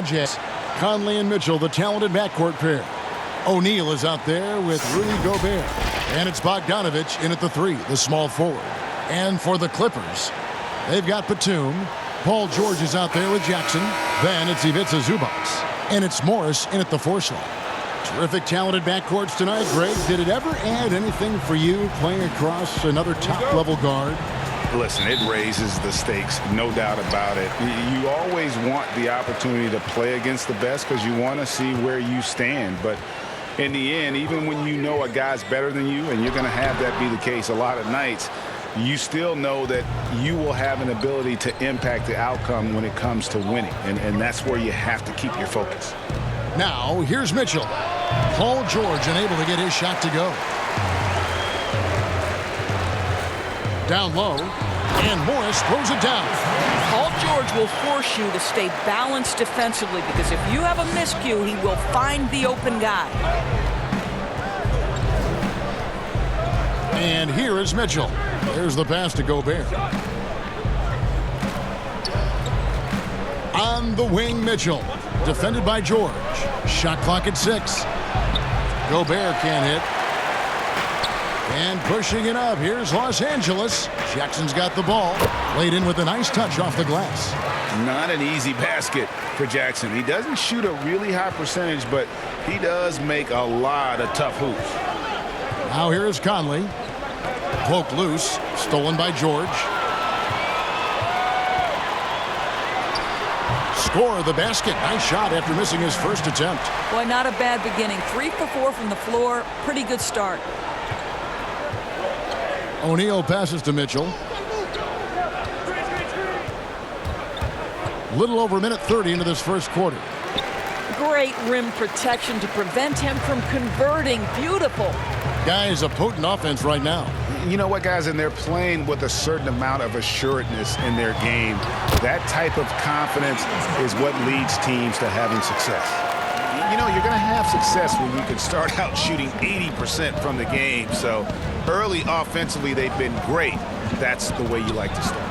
Jazz. Conley and Mitchell, the talented backcourt pair. O'Neal is out there with Rudy Gobert. And it's Bogdanovich in at the 3, the small forward. And for the Clippers, they've got Batum. Paul George is out there with Jackson. Then it's Ivica Zubac. And it's Morris in at the 4 slot. Terrific talented backcourts tonight, Greg. Did it ever add anything for you playing across another top-level guard? Listen, it raises the stakes, no doubt about it. You always want the opportunity to play against the best because you want to see where you stand. But in the end, even when you know a guy's better than you, and you're going to have that be the case a lot of nights, you still know that you will have an ability to impact the outcome when it comes to winning. And that's where you have to keep your focus. Now, here's Mitchell. Paul George unable to get his shot to go. Down low, and Morris throws it down. Paul George will force you to stay balanced defensively because if you have a miscue, he will find the open guy. And here is Mitchell. There's the pass to Gobert. On the wing, Mitchell. Defended by George. Shot clock at 6. Gobert can't hit. And pushing it up, here's Los Angeles. Jackson's got the ball. Laid in with a nice touch off the glass. Not an easy basket for Jackson. He doesn't shoot a really high percentage, but he does make a lot of tough hoops. Now here is Conley. Poked loose. Stolen by George. Score the basket. Nice shot after missing his first attempt. Boy, not a bad beginning. 3 for 4 from the floor. Pretty good start. O'Neal passes to Mitchell. Little over a minute 30 into this first quarter. Great rim protection to prevent him from converting. Beautiful. Guy is a potent offense right now. You know what, guys, and they're playing with a certain amount of assuredness in their game. That type of confidence is what leads teams to having success. You know, you're going to have success when you can start out shooting 80% from the game. So early offensively, they've been great. That's the way you like to start.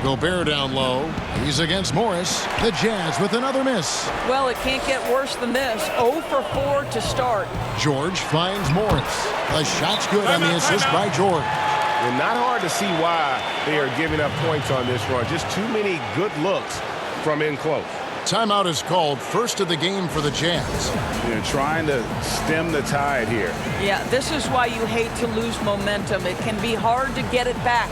Gobert down low. He's against Morris. The Jazz with another miss. Well, it can't get worse than this. 0 for 4 to start. George finds Morris. The shot's good on the assist by George. Well, not hard to see why they are giving up points on this run. Just too many good looks from in close. Timeout is called, first of the game for the Jazz. You're trying to stem the tide here. Yeah, this is why you hate to lose momentum. It can be hard to get it back.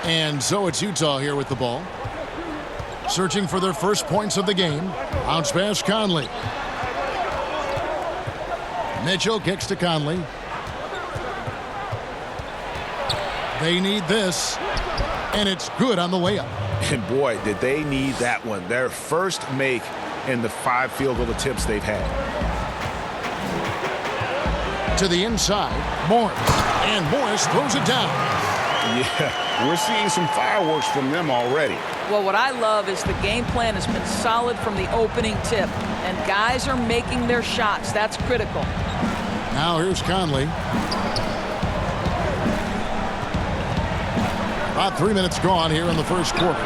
And so it's Utah here with the ball. Searching for their first points of the game. Bounce pass Conley. Mitchell kicks to Conley. They need this. And it's good on the layup. And boy, did they need that one. Their first make in the 5 field goal attempts they've had. To the inside, Morris. And Morris throws it down. Yeah, we're seeing some fireworks from them already. Well, what I love is the game plan has been solid from the opening tip, and guys are making their shots. That's critical. Now here's Conley. About 3 minutes gone here in the first quarter.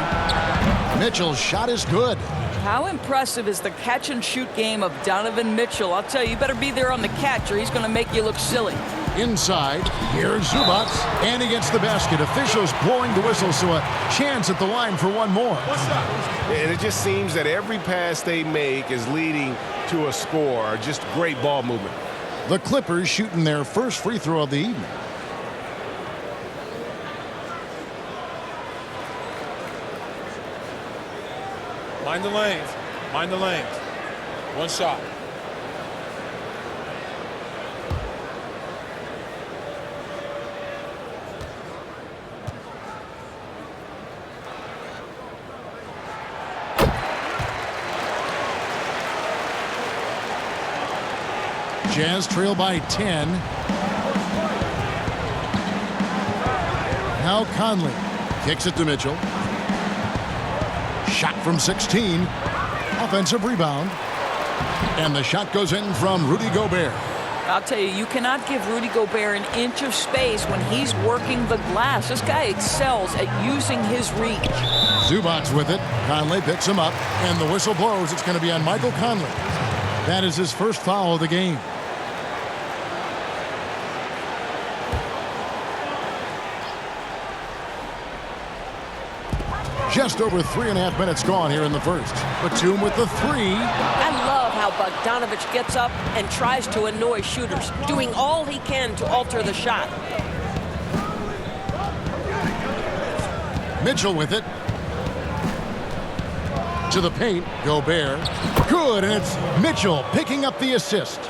Mitchell's shot is good. How impressive is the catch-and-shoot game of Donovan Mitchell? I'll tell you, you better be there on the catch or he's going to make you look silly. Inside, here's Zubac, and he gets the basket. Officials blowing the whistle, so a chance at the line for one more. And it just seems that every pass they make is leading to a score. Just great ball movement. The Clippers shooting their first free throw of the evening. Mind the lanes. Mind the lanes. One shot. Jazz trail by 10. Now Conley kicks it to Mitchell. Shot from 16. Offensive rebound. And the shot goes in from Rudy Gobert. I'll tell you, you cannot give Rudy Gobert an inch of space when he's working the glass. This guy excels at using his reach. Zubac with it. Conley picks him up, and the whistle blows. It's going to be on Michael Conley. That is his first foul of the game. Just over 3.5 minutes gone here in the first. Batum with the three. I love how Bogdanovich gets up and tries to annoy shooters, doing all he can to alter the shot. Mitchell with it. To the paint. Gobert. Good, and it's Mitchell picking up the assist.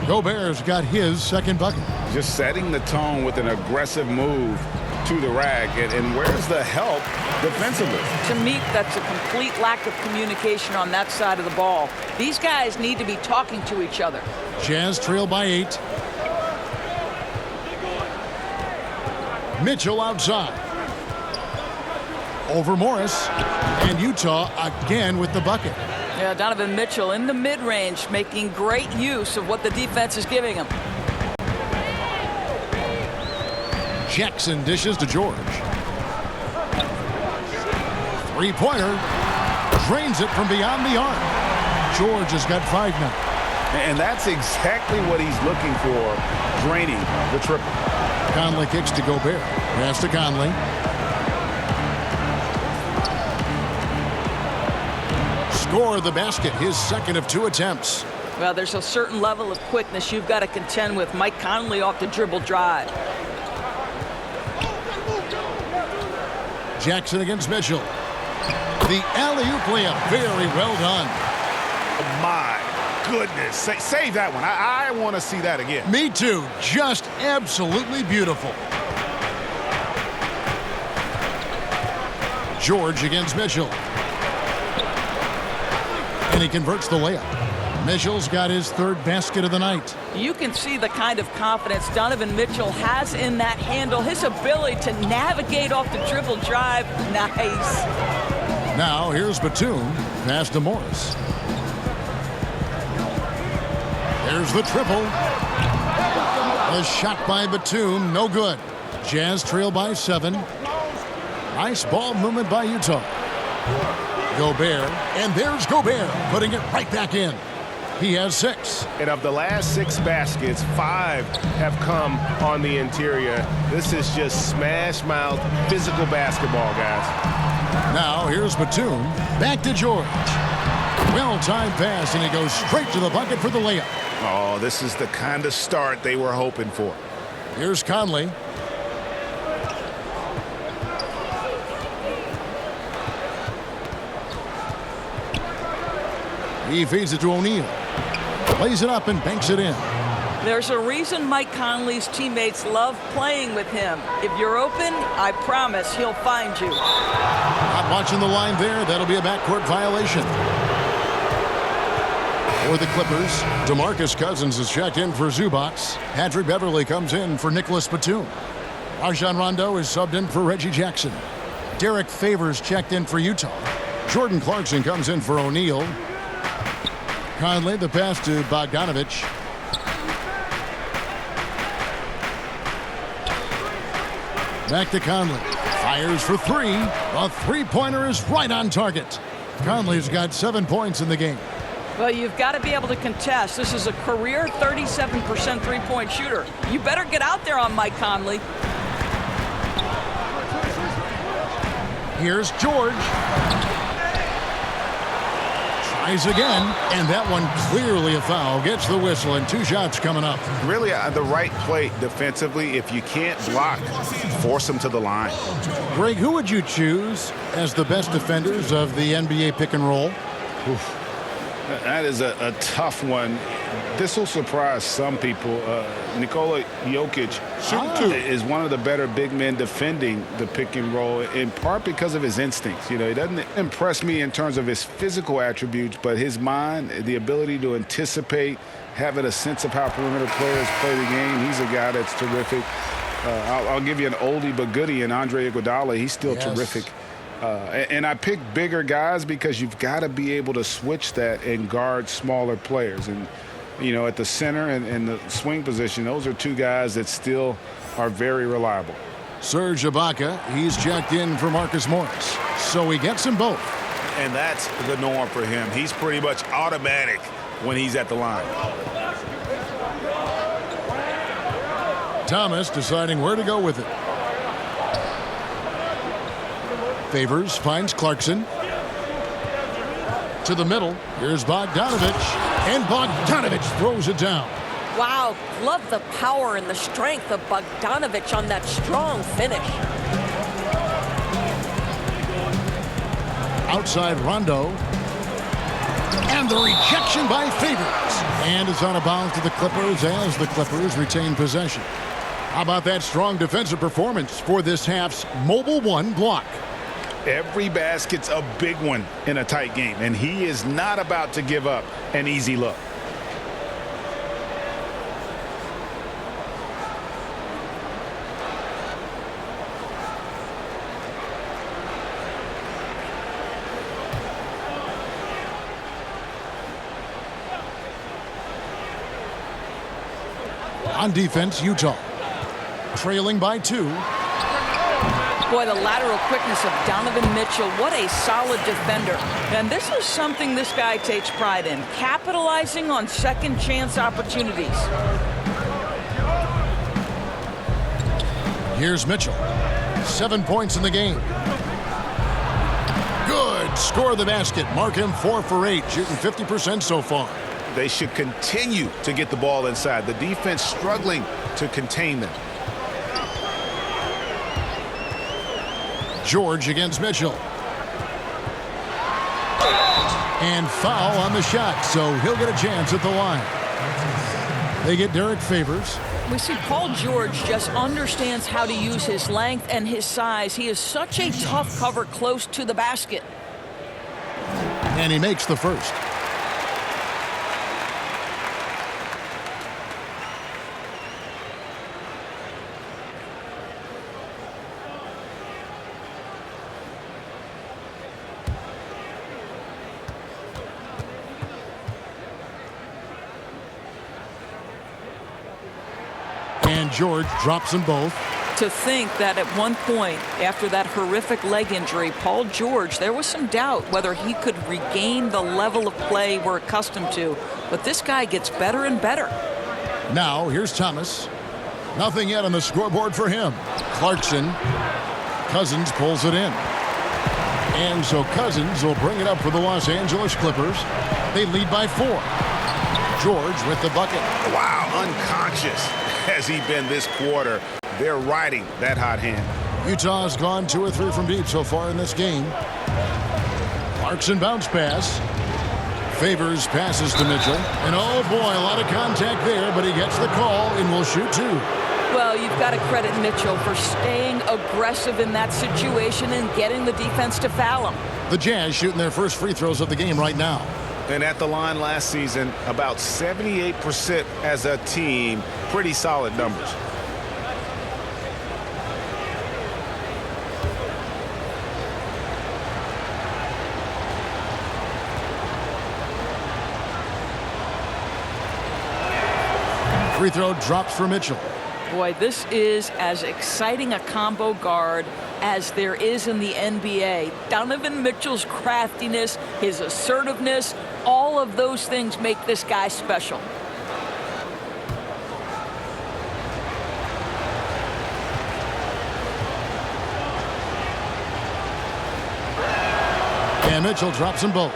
Gobert's got his second bucket. Just setting the tone with an aggressive move to the rack. And where's the help defensively? To me, that's a complete lack of communication on that side of the ball. These guys need to be talking to each other. Jazz trail by 8. Mitchell outside. Over Morris. And Utah again with the bucket. Yeah, Donovan Mitchell in the mid-range, making great use of what the defense is giving him. Jackson dishes to George. Three-pointer. Drains it from beyond the arc. George has got 5 now. And that's exactly what he's looking for, draining the triple. Conley kicks to Gobert. Pass to Conley. Score the basket, his second of 2 attempts. Well, there's a certain level of quickness you've got to contend with. Mike Conley off the dribble drive. Jackson against Mitchell. The alley-oop layup, very well done. My goodness. Save that one. I want to see that again. Me too. Just absolutely beautiful. George against Mitchell. And he converts the layup. Mitchell's got his 3rd basket of the night. You can see the kind of confidence Donovan Mitchell has in that handle. His ability to navigate off the dribble drive. Nice. Now here's Batum. Pass to Morris. There's the triple. A shot by Batum. No good. Jazz trail by 7. Nice ball movement by Utah. Gobert. And there's Gobert putting it right back in. He has 6. And of the last 6 baskets, 5 have come on the interior. This is just smash-mouth physical basketball, guys. Now here's Batum. Back to George. Well-timed pass, and he goes straight to the bucket for the layup. Oh, this is the kind of start they were hoping for. Here's Conley. He feeds it to O'Neal. Plays it up and banks it in. There's a reason Mike Conley's teammates love playing with him. If you're open, I promise he'll find you. Not watching the line there. That'll be a backcourt violation. For the Clippers, DeMarcus Cousins is checked in for Zubac. Patrick Beverley comes in for Nicholas Batum. Rajon Rondo is subbed in for Reggie Jackson. Derek Favors checked in for Utah. Jordan Clarkson comes in for O'Neal. Conley, the pass to Bogdanovich. Back to Conley. Fires for 3. A three-pointer is right on target. Conley's got 7 points in the game. Well, you've got to be able to contest. This is a career 37% three-point shooter. You better get out there on Mike Conley. Here's George. Tries again, and that one clearly a foul. Gets the whistle, and 2 shots coming up. Really the right play defensively. If you can't block, force them to the line. Greg, who would you choose as the best defenders of the NBA pick and roll? Oof. That is a tough one. This will surprise some people. Nikola Jokic is one of the better big men defending the pick and roll, in part because of his instincts. He doesn't impress me in terms of his physical attributes, but his mind, the ability to anticipate, having a sense of how perimeter players play the game. He's a guy that's terrific. I'll give you an oldie but goodie in Andre Iguodala. He's still terrific. And I pick bigger guys because you've got to be able to switch that and guard smaller players. And, at the center and the swing position, those are two guys that still are very reliable. Serge Ibaka, he's checked in for Marcus Morris. So he gets them both. And that's the norm for him. He's pretty much automatic when he's at the line. Thomas deciding where to go with it. Favors finds Clarkson. To the middle. Here's Bogdanovich. And Bogdanovich throws it down. Wow, love the power and the strength of Bogdanovich on that strong finish. Outside Rondo. And the rejection by Favors. And it's out of bounds to the Clippers as the Clippers retain possession. How about that strong defensive performance for this half's Mobile One block? Every basket's a big one in a tight game, and he is not about to give up an easy look. On defense, Utah. Trailing by 2. Boy, the lateral quickness of Donovan Mitchell. What a solid defender. And this is something this guy takes pride in, capitalizing on second chance opportunities. Here's Mitchell. 7 points in the game. Good. Score the basket. Mark him 4 for 8, shooting 50% so far. They should continue to get the ball inside. The defense struggling to contain them. George against Mitchell. And foul on the shot, so he'll get a chance at the line. They get Derek Favors. We see Paul George just understands how to use his length and his size. He is such a tough cover close to the basket. And he makes the first. And George drops them both. To think that at one point, after that horrific leg injury, Paul George, there was some doubt whether he could regain the level of play we're accustomed to. But this guy gets better and better. Now, here's Thomas. Nothing yet on the scoreboard for him. Clarkson. Cousins pulls it in. And so Cousins will bring it up for the Los Angeles Clippers. They lead by 4. George with the bucket. Wow, unconscious has he been this quarter. They're riding that hot hand. Utah's gone 2 or 3 from deep so far in this game. Clarkson bounce pass. Favors passes to Mitchell. And oh boy, a lot of contact there, but he gets the call and will shoot 2. Well, you've got to credit Mitchell for staying aggressive in that situation and getting the defense to foul him. The Jazz shooting their first free throws of the game right now. And at the line last season, about 78% as a team. Pretty solid numbers. Free throw drops for Mitchell. Boy, this is as exciting a combo guard as there is in the NBA. Donovan Mitchell's craftiness, his assertiveness, all of those things make this guy special. And Mitchell drops them both.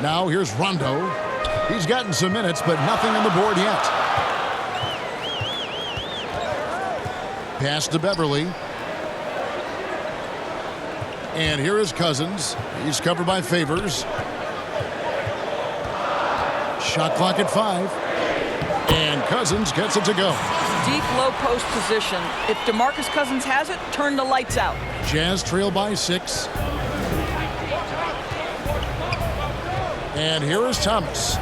Now here's Rondo. He's gotten some minutes, but nothing on the board yet. Pass to Beverly. And here is Cousins. He's covered by Favors. Shot clock at 5. And Cousins gets it to go. Deep low post position. If DeMarcus Cousins has it, turn the lights out. Jazz trail by 6. And here is Thomas.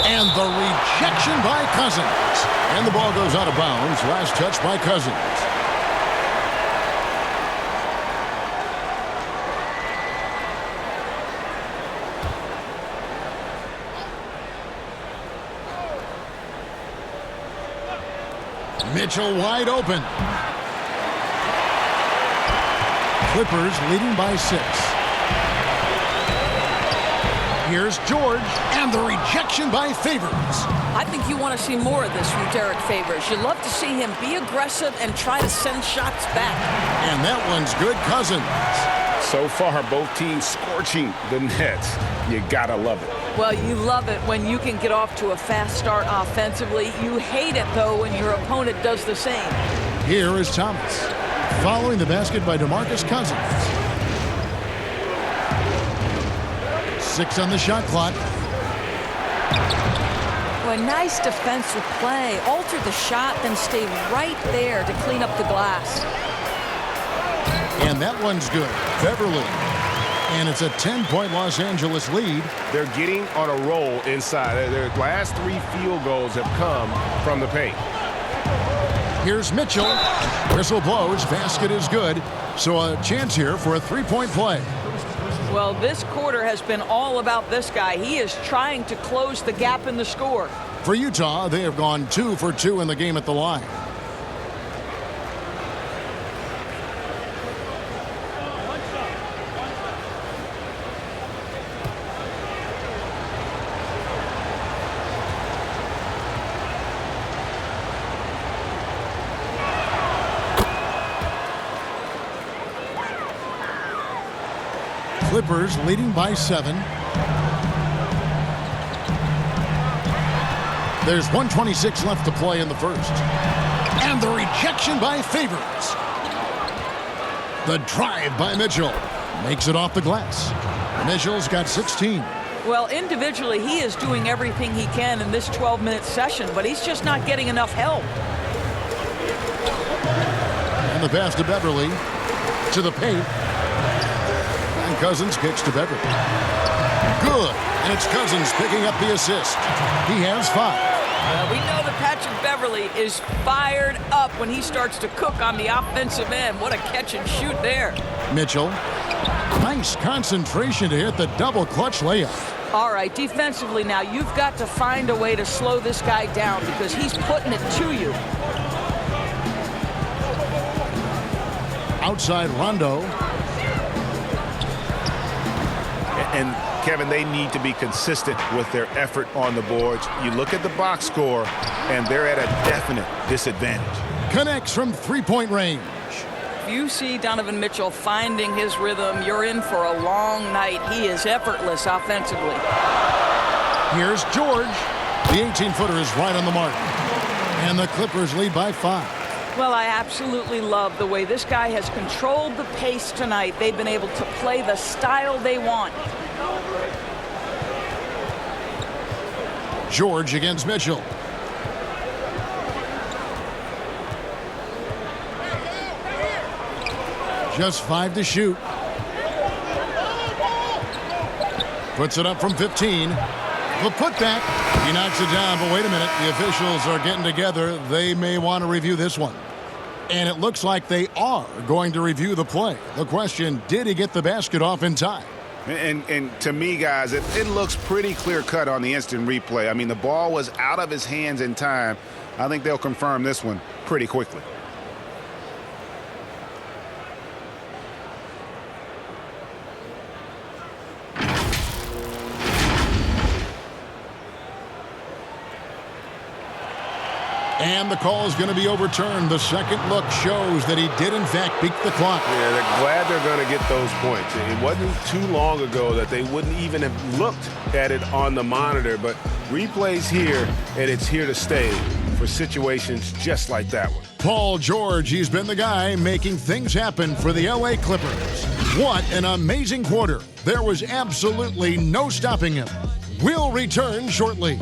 And the rejection by Cousins. And the ball goes out of bounds. Last touch by Cousins. Mitchell wide open. Clippers leading by 6. Here's George, and the rejection by Favors. I think you want to see more of this from Derek Favors. You love to see him be aggressive and try to send shots back. And that one's good. Cousins. So far, both teams scorching the Nets. You gotta love it. Well, you love it when you can get off to a fast start offensively. You hate it, though, when your opponent does the same. Here is Thomas. Following the basket by DeMarcus Cousins. 6 on the shot clock. Well, nice defensive play. Alter the shot, then stay right there to clean up the glass. And that one's good. Beverly. And it's a 10-point Los Angeles lead. They're getting on a roll inside. Their last 3 field goals have come from the paint. Here's Mitchell. Whistle blows. Basket is good. So a chance here for a 3-point play. Well, this quarter has been all about this guy. He is trying to close the gap in the score. For Utah, they have gone 2 for 2 in the game at the line. Clippers leading by 7. There's 1:26 left to play in the first. And the rejection by Favors. The drive by Mitchell. Makes it off the glass. Mitchell's got 16. Well, individually, he is doing everything he can in this 12-minute session, but he's just not getting enough help. And the pass to Beverly. To the paint. And Cousins kicks to Beverly. Good. And it's Cousins picking up the assist. He has 5. We know that Patrick Beverly is fired up when he starts to cook on the offensive end. What a catch and shoot there. Mitchell. Nice concentration to hit the double clutch layup. All right, defensively now, you've got to find a way to slow this guy down because he's putting it to you. Outside Rondo. And Kevin, they need to be consistent with their effort on the boards. You look at the box score, and they're at a definite disadvantage. Connects from 3-point range. If you see Donovan Mitchell finding his rhythm, you're in for a long night. He is effortless offensively. Here's George. The 18-footer is right on the mark. And the Clippers lead by 5. Well, I absolutely love the way this guy has controlled the pace tonight. They've been able to play the style they want. George against Mitchell. Just 5 to shoot. Puts it up from 15. The putback. He knocks it down, but wait a minute. The officials are getting together. They may want to review this one. And it looks like they are going to review the play. The question, did he get the basket off in time? And to me, guys, it looks pretty clear-cut on the instant replay. I mean, the ball was out of his hands in time. I think they'll confirm this one pretty quickly. And the call is going to be overturned. The second look shows that he did, in fact, beat the clock. Yeah, they're glad they're going to get those points. It wasn't too long ago that they wouldn't even have looked at it on the monitor, but replays here, and it's here to stay for for situations just like that one. Paul George, he's been the guy making things happen for the LA Clippers. What an amazing quarter. There was absolutely no stopping him. We'll return shortly.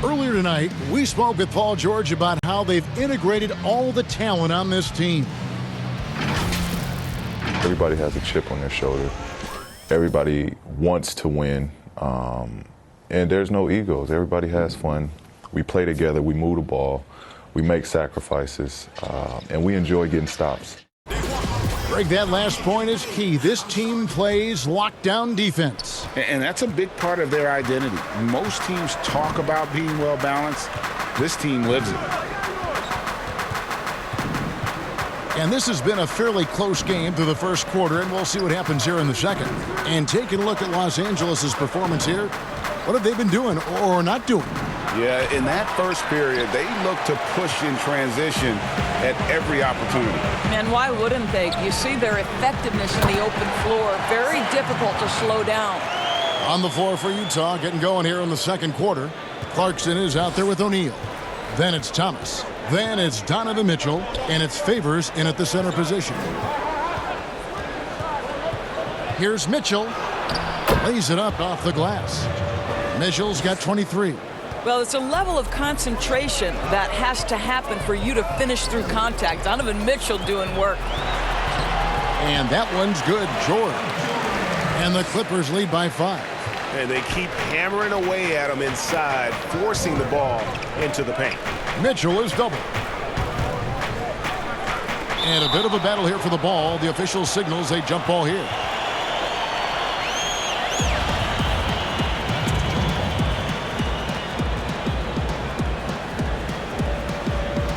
Earlier tonight, we spoke with Paul George about how they've integrated all the talent on this team. Everybody has a chip on their shoulder. Everybody wants to win, and there's no egos. Everybody has fun. We play together, we move the ball, we make sacrifices, and we enjoy getting stops. Greg, that last point is key. This team plays lockdown defense. And that's a big part of their identity. Most teams talk about being well-balanced. This team lives it. And this has been a fairly close game through the first quarter, and we'll see what happens here in the second. And taking a look at Los Angeles' performance here, what have they been doing or not doing? Yeah, in that first period, they looked to push in transition at every opportunity. And why wouldn't they? You see their effectiveness in the open floor. Very difficult to slow down. On the floor for Utah, getting going here in the second quarter. Clarkson is out there with O'Neal. Then it's Thomas. Then it's Donovan Mitchell, and it's Favors in at the center position. Here's Mitchell. Lays it up off the glass. Mitchell's got 23. Well, it's a level of concentration that has to happen for you to finish through contact. Donovan Mitchell doing work. And that one's good, George. And the Clippers lead by 5. And they keep hammering away at him inside, forcing the ball into the paint. Mitchell is double. And a bit of a battle here for the ball. The official signals a jump ball here.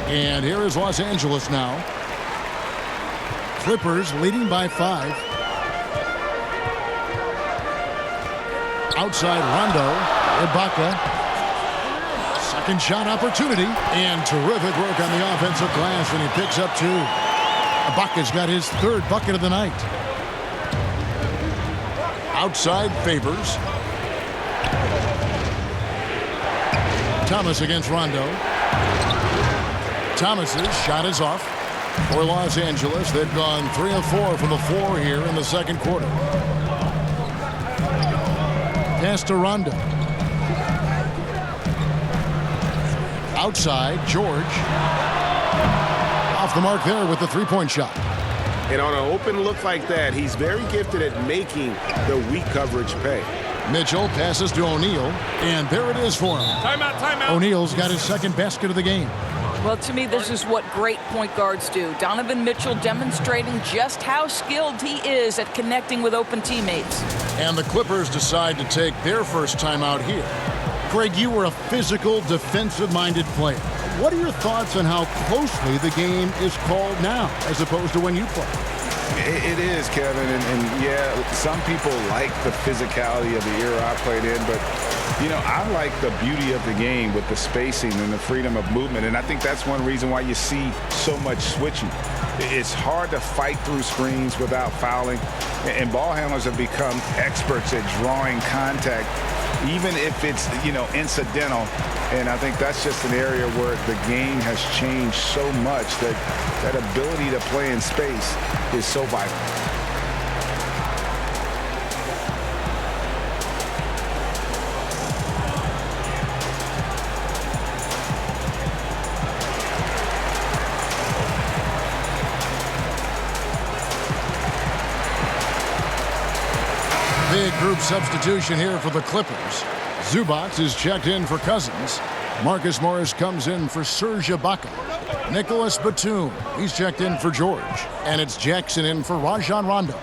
And here is Los Angeles now. Clippers leading by 5. Outside Rondo. Ibaka. Second shot opportunity. And terrific work on the offensive glass, and he picks up 2. Ibaka's got his 3rd bucket of the night. Outside Favors. Thomas against Rondo. Thomas's shot is off. For Los Angeles, they've gone 3 of 4 from the floor here in the second quarter. Pass to Rondo. Outside, George. Off the mark there with the three-point shot. And on an open look like that, he's very gifted at making the weak coverage pay. Mitchell passes to O'Neal, and there it is for him. Timeout, timeout. O'Neal's got his 2nd basket of the game. Well, to me, this is what great point guards do. Donovan Mitchell demonstrating just how skilled he is at connecting with open teammates. And the Clippers decide to take their first time out here. Greg, you were a physical, defensive-minded player. What are your thoughts on how closely the game is called now as opposed to when you played? It is, Kevin, and yeah, some people like the physicality of the era I played in, but you know, I like the beauty of the game with the spacing and the freedom of movement, and I think that's one reason why you see so much switching. It's hard to fight through screens without fouling, and ball handlers have become experts at drawing contact, even if it's, you know, incidental. And I think that's just an area where the game has changed so much that that ability to play in space is so vital. Big group substitution here for the Clippers. Zubac is checked in for Cousins. Marcus Morris comes in for Serge Ibaka. Nicholas Batum, he's checked in for George. And it's Jackson in for Rajon Rondo.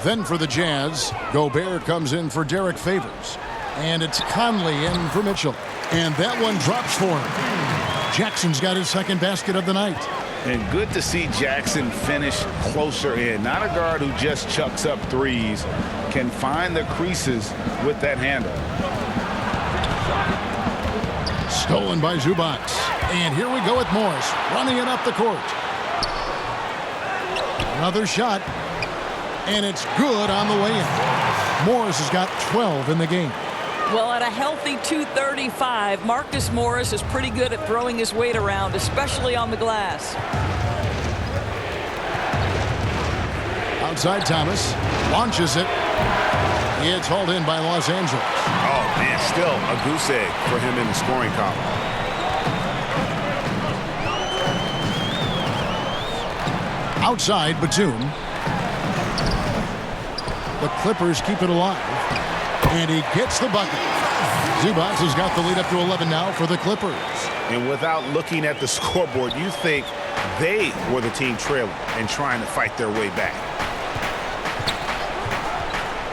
Then for the Jazz, Gobert comes in for Derek Favors. And it's Conley in for Mitchell. And that one drops for him. Jackson's got his 2nd basket of the night. And good to see Jackson finish closer in. Not a guard who just chucks up threes. Can find the creases with that handle. Stolen by Zubac. And here we go with Morris running it up the court. Another shot. And it's good on the way in. Morris has got 12 in the game. Well, at a healthy 235, Marcus Morris is pretty good at throwing his weight around, especially on the glass. Outside Thomas. Launches it. It's hauled in by Los Angeles. Oh, man, still a goose egg for him in the scoring column. Outside Batum. The Clippers keep it alive. And he gets the bucket. Zubac has got the lead up to 11 now for the Clippers. And without looking at the scoreboard, you think they were the team trailing and trying to fight their way back.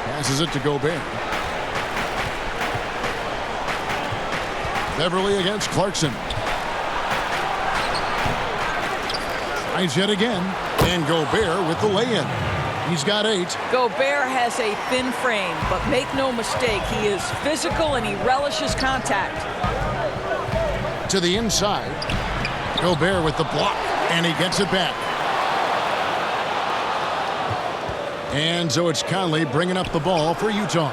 Passes it to Gobert. Beverly against Clarkson. Tries yet again. And Gobert with the lay-in. He's got 8. Gobert has a thin frame, but make no mistake, he is physical and he relishes contact. To the inside. Gobert with the block, and he gets it back. And so it's Conley bringing up the ball for Utah.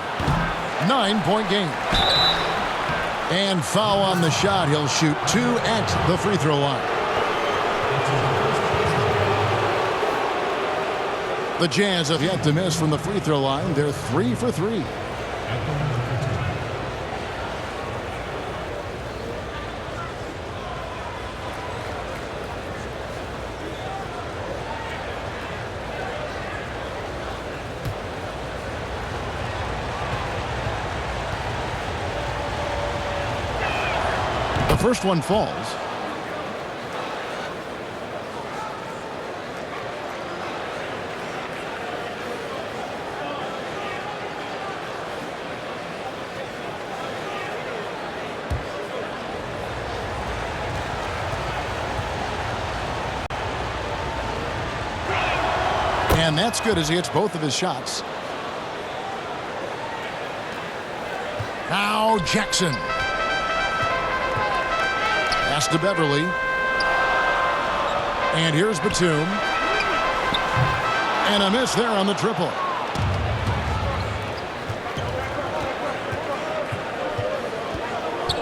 9-point game. And foul on the shot. He'll shoot 2 at the free throw line. The Jazz have yet to miss from the free throw line. They're 3 for 3. The first one falls. And that's good as he hits both of his shots. Now Jackson. Pass to Beverly. And here's Batum. And a miss there on the triple.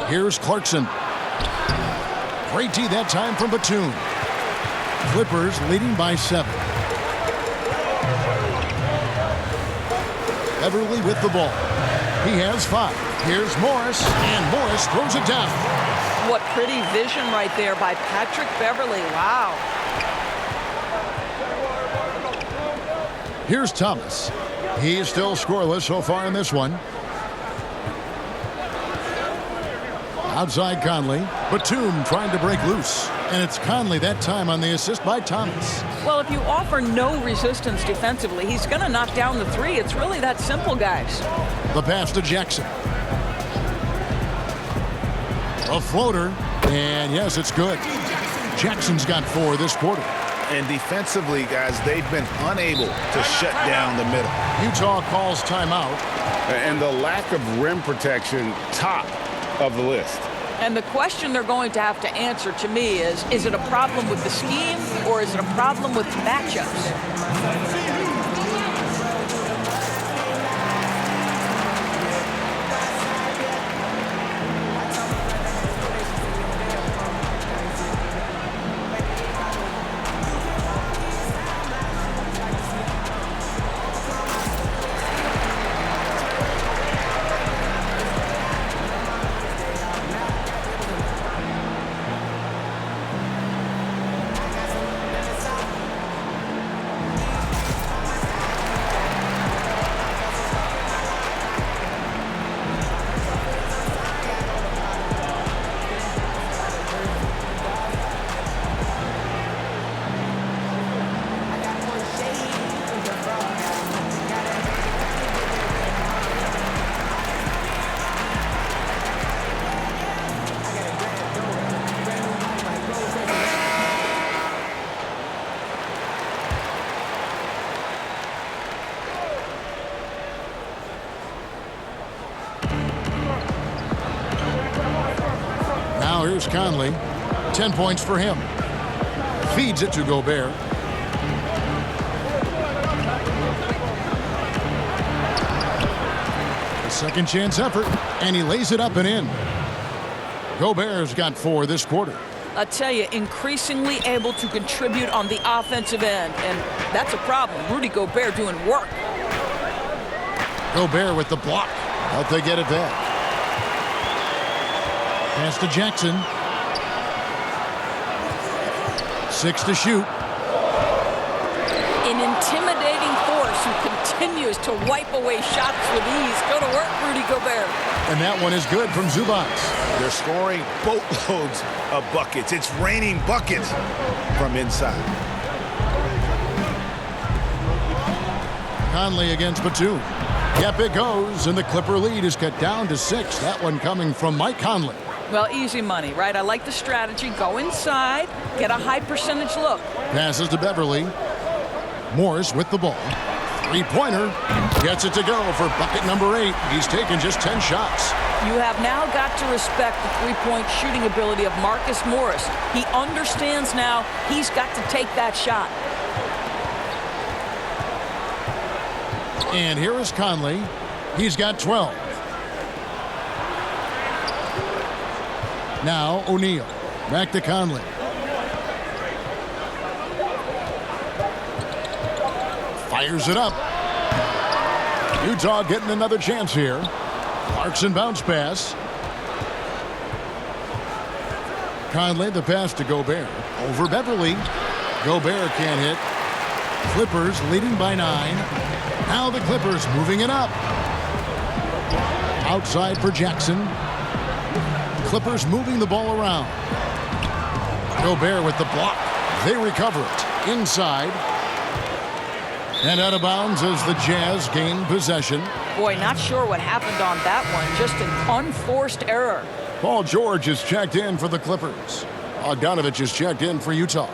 Here's Clarkson. Great D that time from Batum. Clippers leading by 7. Beverly with the ball. He has 5. Here's Morris, and Morris throws it down. What pretty vision right there by Patrick Beverly. Wow. Here's Thomas. He's still scoreless so far in this one. Outside Conley. Batum trying to break loose. And it's Conley that time on the assist by Thomas. Well, if you offer no resistance defensively, he's going to knock down the 3. It's really that simple, guys. The pass to Jackson. A floater. And yes, it's good. Jackson's got 4 this quarter. And defensively, guys, they've been unable to shut down the middle. Utah calls timeout. And the lack of rim protection, top of the list. And the question they're going to have to answer to me is it a problem with the scheme or is it a problem with matchups? Now here's Conley. 10 points for him. Feeds it to Gobert. Second chance effort, and he lays it up and in. Gobert's got 4 this quarter. I tell you, increasingly able to contribute on the offensive end, and that's a problem. Rudy Gobert doing work. Gobert with the block. Hope they get it back. Pass to Jackson. 6 to shoot. An intimidating force who continues to wipe away shots with ease. Go to work, Rudy Gobert. And that one is good from Zubac. They're scoring boatloads of buckets. It's raining buckets from inside. Conley against Batum. Yep, it goes, and the Clipper lead is cut down to 6. That one coming from Mike Conley. Well, easy money, right? I like the strategy. Go inside, get a high percentage look. Passes to Beverly. Morris with the ball. Three-pointer. Gets it to go for bucket number 8. He's taken just 10 shots. You have now got to respect the three-point shooting ability of Marcus Morris. He understands now he's got to take that shot. And here is Conley. He's got 12. Now O'Neal. Back to Conley. Fires it up. Utah getting another chance here. Clarkson bounce pass. Conley the pass to Gobert. Over Beverly. Gobert can't hit. Clippers leading by 9. Now the Clippers moving it up. Outside for Jackson. Clippers moving the ball around. Gobert with the block. They recover it. Inside. And out of bounds as the Jazz gain possession. Boy, not sure what happened on that one. Just an unforced error. Paul George is checked in for the Clippers. Bogdanovich is checked in for Utah.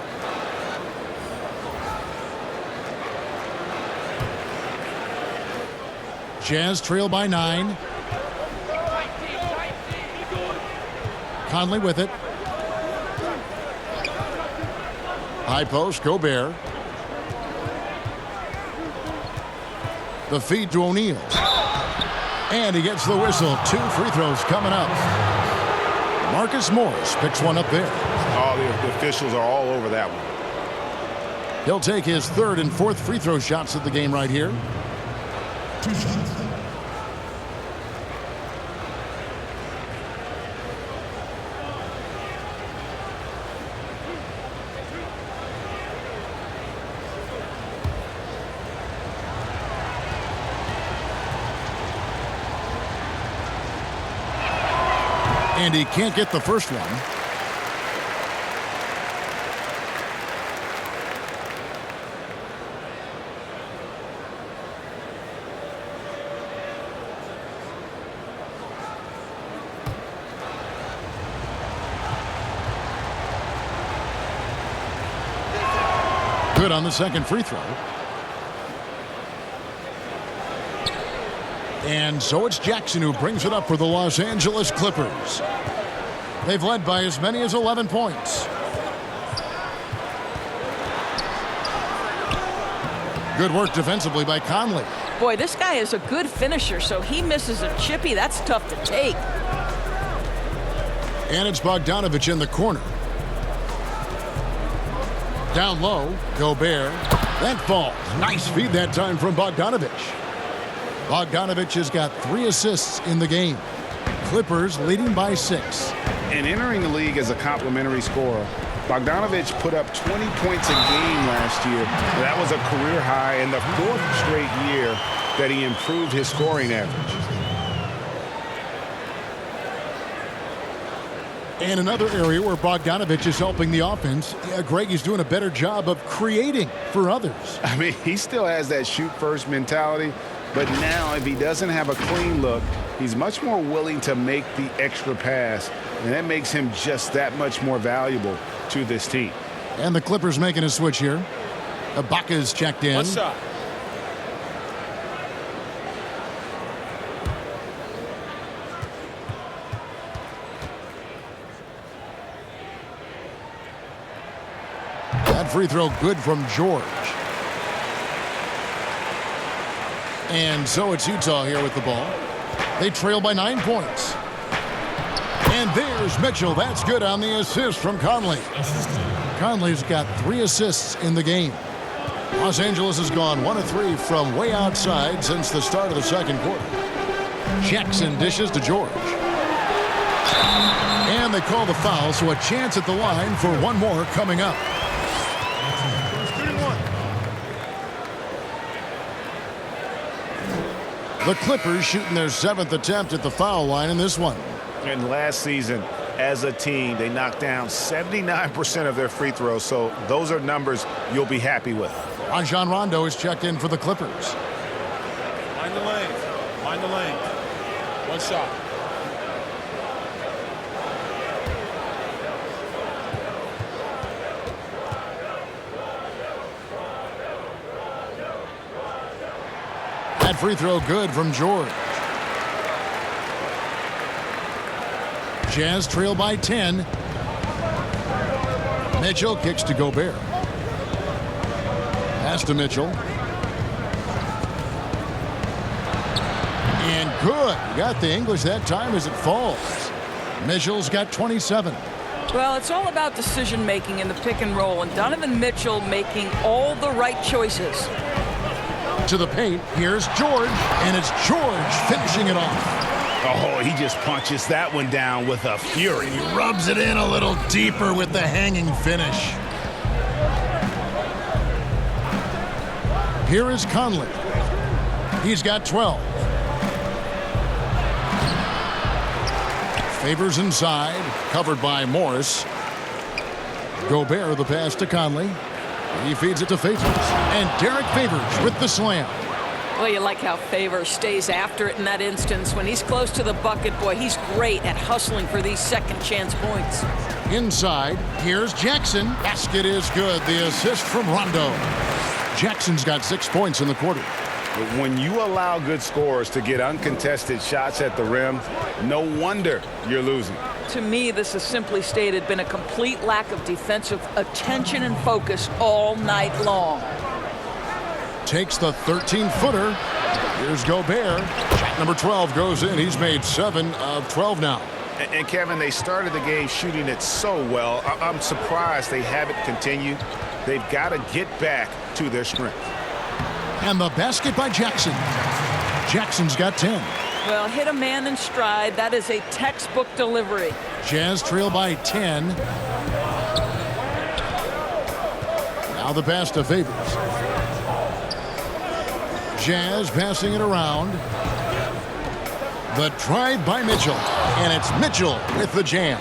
Jazz trail by 9. Conley with it. High post, Gobert. The feed to O'Neal. And he gets the whistle. 2 free throws coming up. Marcus Morris picks one up there. Oh, the officials are all over that one. He'll take his 3rd and 4th free throw shots of the game right here. 2 shots. And he can't get the first one. Good on the second free throw. And so it's Jackson who brings it up for the Los Angeles Clippers. They've led by as many as 11 points. Good work defensively by Conley. Boy, this guy is a good finisher, so he misses a chippy. That's tough to take. And it's Bogdanovich in the corner. Down low, Gobert. That falls. Nice feed that time from Bogdanovich. Bogdanovich has got 3 assists in the game. Clippers leading by 6. And entering the league as a complimentary scorer, Bogdanovich put up 20 points a game last year. That was a career high in the 4th straight year that he improved his scoring average. And another area where Bogdanovich is helping the offense, Greg is doing a better job of creating for others. I mean, he still has that shoot-first mentality, but now if he doesn't have a clean look, he's much more willing to make the extra pass, and that makes him just that much more valuable to this team. And the Clippers making a switch here. Ibaka's checked in. One shot. That free throw good from George. And so it's Utah here with the ball. They trail by 9 points. And there's Mitchell. That's good on the assist from Conley. Conley's got 3 assists in the game. Los Angeles has gone 1 of 3 from way outside since the start of the second quarter. Jackson dishes to George. And they call the foul, so a chance at the line for one more coming up. The Clippers shooting their 7th attempt at the foul line in this one. And last season, as a team, they knocked down 79% of their free throws, so those are numbers you'll be happy with. Rajon Rondo is checked in for the Clippers. Mind the lane. Mind the lane. One shot. That free throw good from George. Jazz trail by 10. Mitchell kicks to Gobert. Pass to Mitchell. And good. You got the English that time as it falls. Mitchell's got 27. Well, it's all about decision making in the pick and roll, and Donovan Mitchell making all the right choices. To the paint, here's George, and it's George finishing it off. Oh, he just punches that one down with a fury. He rubs it in a little deeper with the hanging finish. Here is Conley. He's got 12. Favors inside, covered by Morris. Gobert the pass to Conley. He feeds it to Favors. And Derek Favors with the slam. Well, you like how Favors stays after it in that instance. When he's close to the bucket, boy, he's great at hustling for these second chance points. Inside, here's Jackson. Basket is good. The assist from Rondo. Jackson's got 6 points in the quarter. When you allow good scorers to get uncontested shots at the rim, no wonder you're losing. To me, this has simply stated been a complete lack of defensive attention and focus all night long. Takes the 13-footer. Here's Gobert. Shot number 12 goes in. He's made 7 of 12 now. And Kevin, they started the game shooting it so well. I'm surprised they haven't continued. They've got to get back to their strength. And the basket by Jackson. Jackson's got 10. Well, hit a man in stride. That is a textbook delivery. Jazz trail by 10. Now the pass to Favors. Jazz passing it around. The drive by Mitchell. And it's Mitchell with the jam.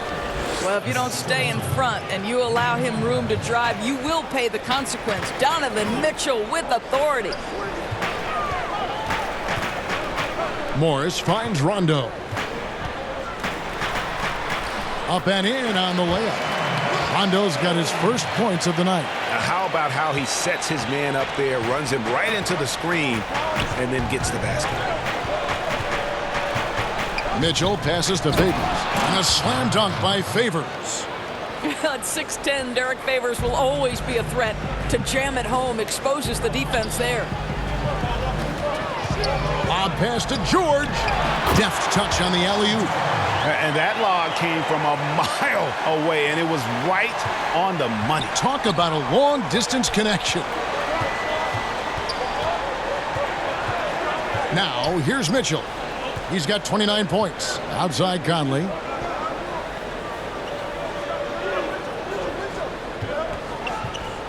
Well, if you don't stay in front and you allow him room to drive, you will pay the consequence. Donovan Mitchell with authority. Morris finds Rondo. Up and in on the layup. Rondo's got his first points of the night. Now, how about how he sets his man up there, runs him right into the screen, and then gets the basket. Mitchell passes to Favors. And a slam dunk by Favors. At 6'10", Derek Favors will always be a threat. To jam it home exposes the defense there. Lob pass to George. Deft touch on the alley-oop. And that lob came from a mile away, and it was right on the money. Talk about a long-distance connection. Now, here's Mitchell. He's got 29 points. Outside Conley.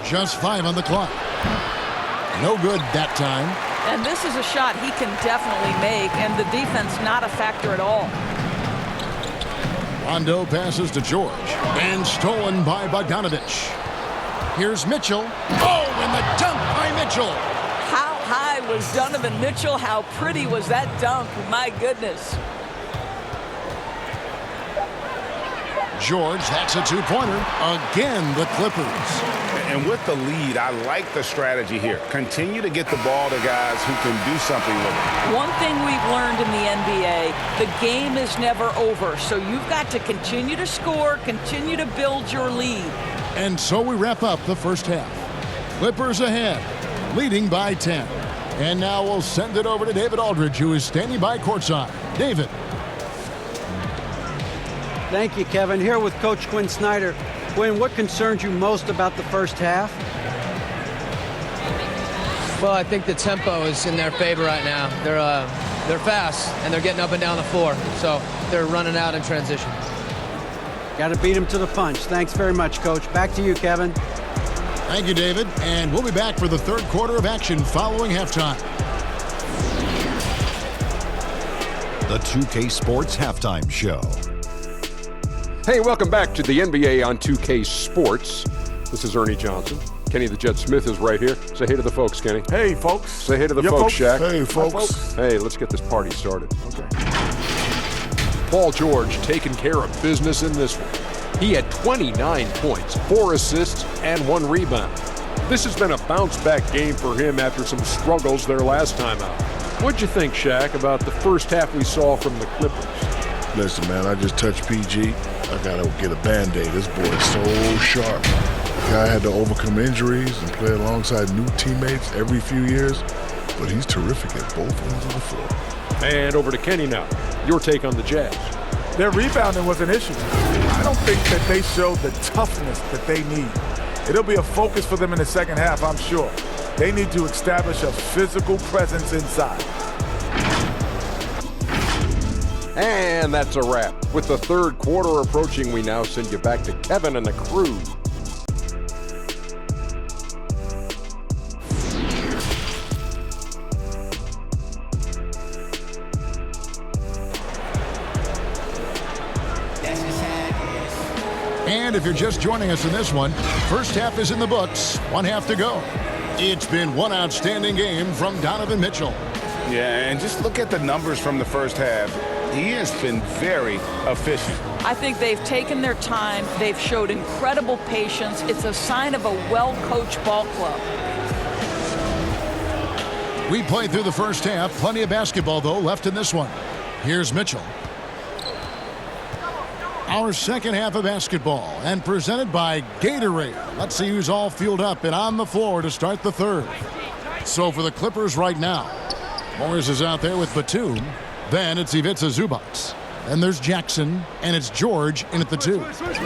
Just 5 on the clock. No good that time. And this is a shot he can definitely make, and the defense not a factor at all. Rondo passes to George. And stolen by Bogdanovich. Here's Mitchell. Oh, and the dunk by Mitchell. How high was Donovan Mitchell? How pretty was that dunk? My goodness. George, that's a two-pointer. Again, the Clippers. And with the lead, I like the strategy here. Continue to get the ball to guys who can do something with it. One thing we've learned in the NBA, the game is never over. So you've got to continue to score, continue to build your lead. And so we wrap up the first half. Clippers ahead, leading by 10. And now we'll send it over to David Aldridge, who is standing by courtside. David. Thank you, Kevin. Here with Coach Quinn Snyder. Quinn, what concerns you most about the first half? Well, I think the tempo is in their favor right now. They're fast, and they're getting up and down the floor, so they're running out in transition. Got to beat them to the punch. Thanks very much, Coach. Back to you, Kevin. Thank you, David. And we'll be back for the third quarter of action following halftime. The 2K Sports Halftime Show. Hey, welcome back to the NBA on 2K Sports. This is Ernie Johnson. Kenny the Jet Smith is right here. Say hey to the folks, Kenny. Hey, folks. Say hey to the folks, Shaq. Hey, folks. Hi, folks. Hey, let's get this party started. Okay. Paul George taking care of business in this one. He had 29 points, 4 assists, and 1 rebound. This has been a bounce-back game for him after some struggles there last time out. What'd you think, Shaq, about the first half we saw from the Clippers? Listen, man, I just touched PG. I got to get a Band-Aid. This boy is so sharp. The guy had to overcome injuries and play alongside new teammates every few years, but he's terrific at both ends of the floor. And over to Kenny now. Your take on the Jazz. Their rebounding was an issue. I don't think that they showed the toughness that they need. It'll be a focus for them in the second half, I'm sure. They need to establish a physical presence inside. And that's a wrap. With the third quarter approaching, we now send you back to Kevin and the crew. And if you're just joining us in this one, first half is in the books, 1 half to go. It's been one outstanding game from Donovan Mitchell. Yeah, and just look at the numbers from the first half. He has been very efficient. I think they've taken their time. They've showed incredible patience. It's a sign of a well-coached ball club. We played through the first half. Plenty of basketball, though, left in this one. Here's Mitchell. Our second half of basketball, and presented by Gatorade. Let's see who's all fueled up and on the floor to start the third. So for the Clippers right now, Morris is out there with Batum. Then it's Ivica Zubac. Then there's Jackson, and it's George in at the 2.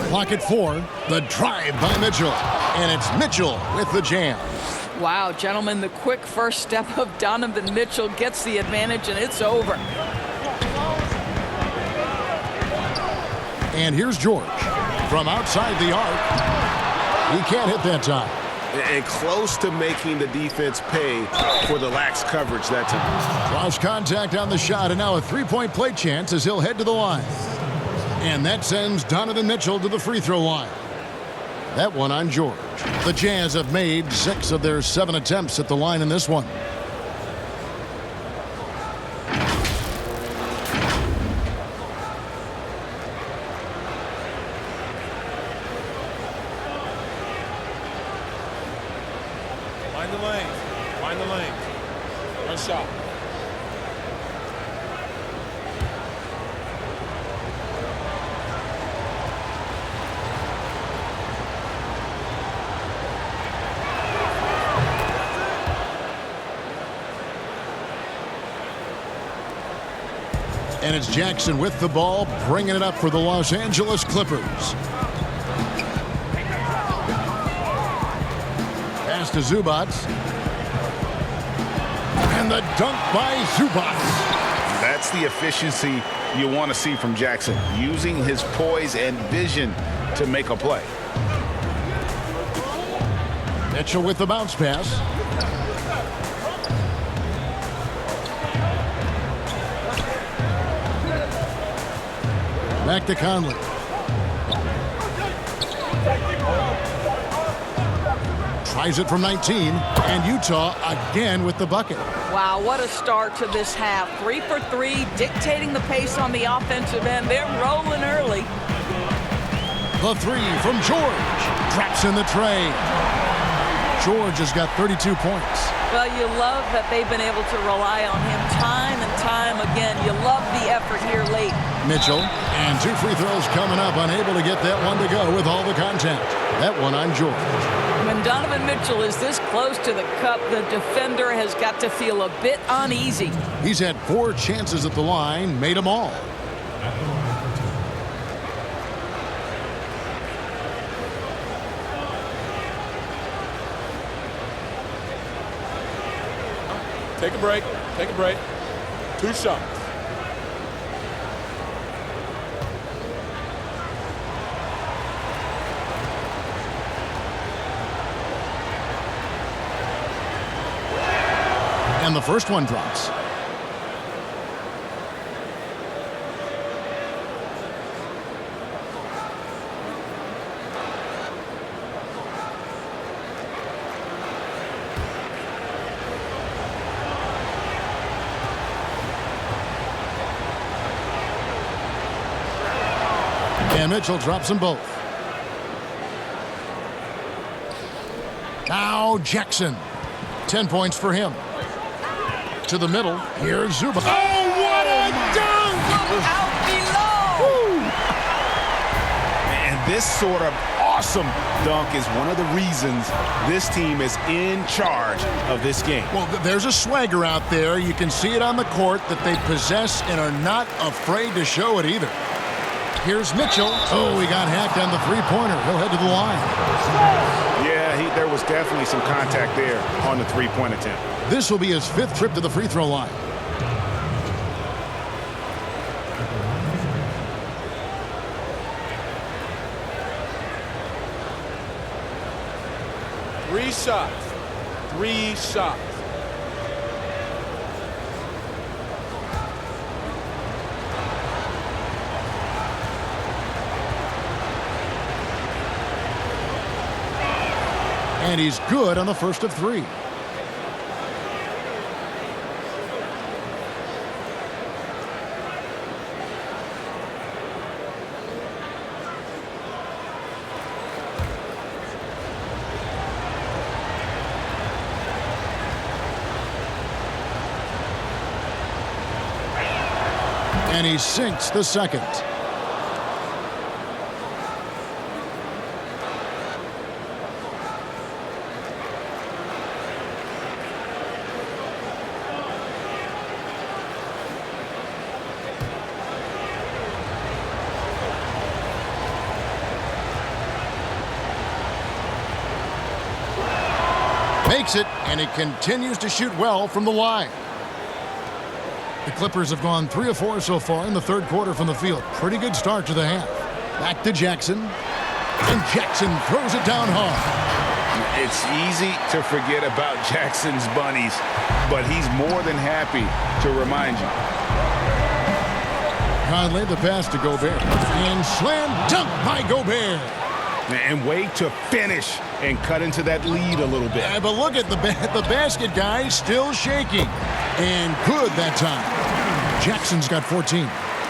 Clock at 4. The drive by Mitchell. And it's Mitchell with the jam. Wow, gentlemen, the quick first step of Donovan Mitchell gets the advantage, and it's over. And here's George from outside the arc. He can't hit that time. And close to making the defense pay for the lax coverage that time. Cross contact on the shot, and now a three-point play chance as he'll head to the line. And that sends Donovan Mitchell to the free throw line. That one on George. The Jazz have made 6 of their 7 attempts at the line in this one. Find the lane. One shot. And it's Jackson with the ball, bringing it up for the Los Angeles Clippers. Pass to Zubac. And the dunk by Zubac. That's the efficiency you want to see from Jackson, using his poise and vision to make a play. Mitchell with the bounce pass. Back to Conley. Tries it from 19, and Utah again with the bucket. Wow, what a start to this half. 3 for 3, dictating the pace on the offensive end. They're rolling early. The 3 from George. Traps in the tray. George has got 32 points. Well, you love that they've been able to rely on him time and time again. You love the effort here late. Mitchell, and 2 free throws coming up, unable to get that one to go with all the contact. That one on George. When Donovan Mitchell is this close to the cup, the defender has got to feel a bit uneasy. He's had 4 chances at the line, made them all. Take a break. Take a break. 2 shots. And the first one drops. And Mitchell drops them both. Now Jackson. 10 points for him. To the middle. Here's Zubac. Oh, what a dunk! Look out below! And this sort of awesome dunk is one of the reasons this team is in charge of this game. Well, there's a swagger out there. You can see it on the court that they possess and are not afraid to show it either. Here's Mitchell. Oh, he got hacked on the three-pointer. He'll head to the line. Yeah, there was definitely some contact there on the three-point attempt. This will be his 5th trip to the free throw line. Three shots. 3 shots. And he's good on the first of 3. And he sinks the second. Makes it, and he continues to shoot well from the line. The Clippers have gone 3 of 4 so far in the third quarter from the field. Pretty good start to the half. Back to Jackson. And Jackson throws it down hard. It's easy to forget about Jackson's bunnies, but he's more than happy to remind you. Conley, the pass to Gobert. And slam dunk by Gobert. And way to finish and cut into that lead a little bit. But look at the basket guy still shaking. And good that time. Jackson's got 14.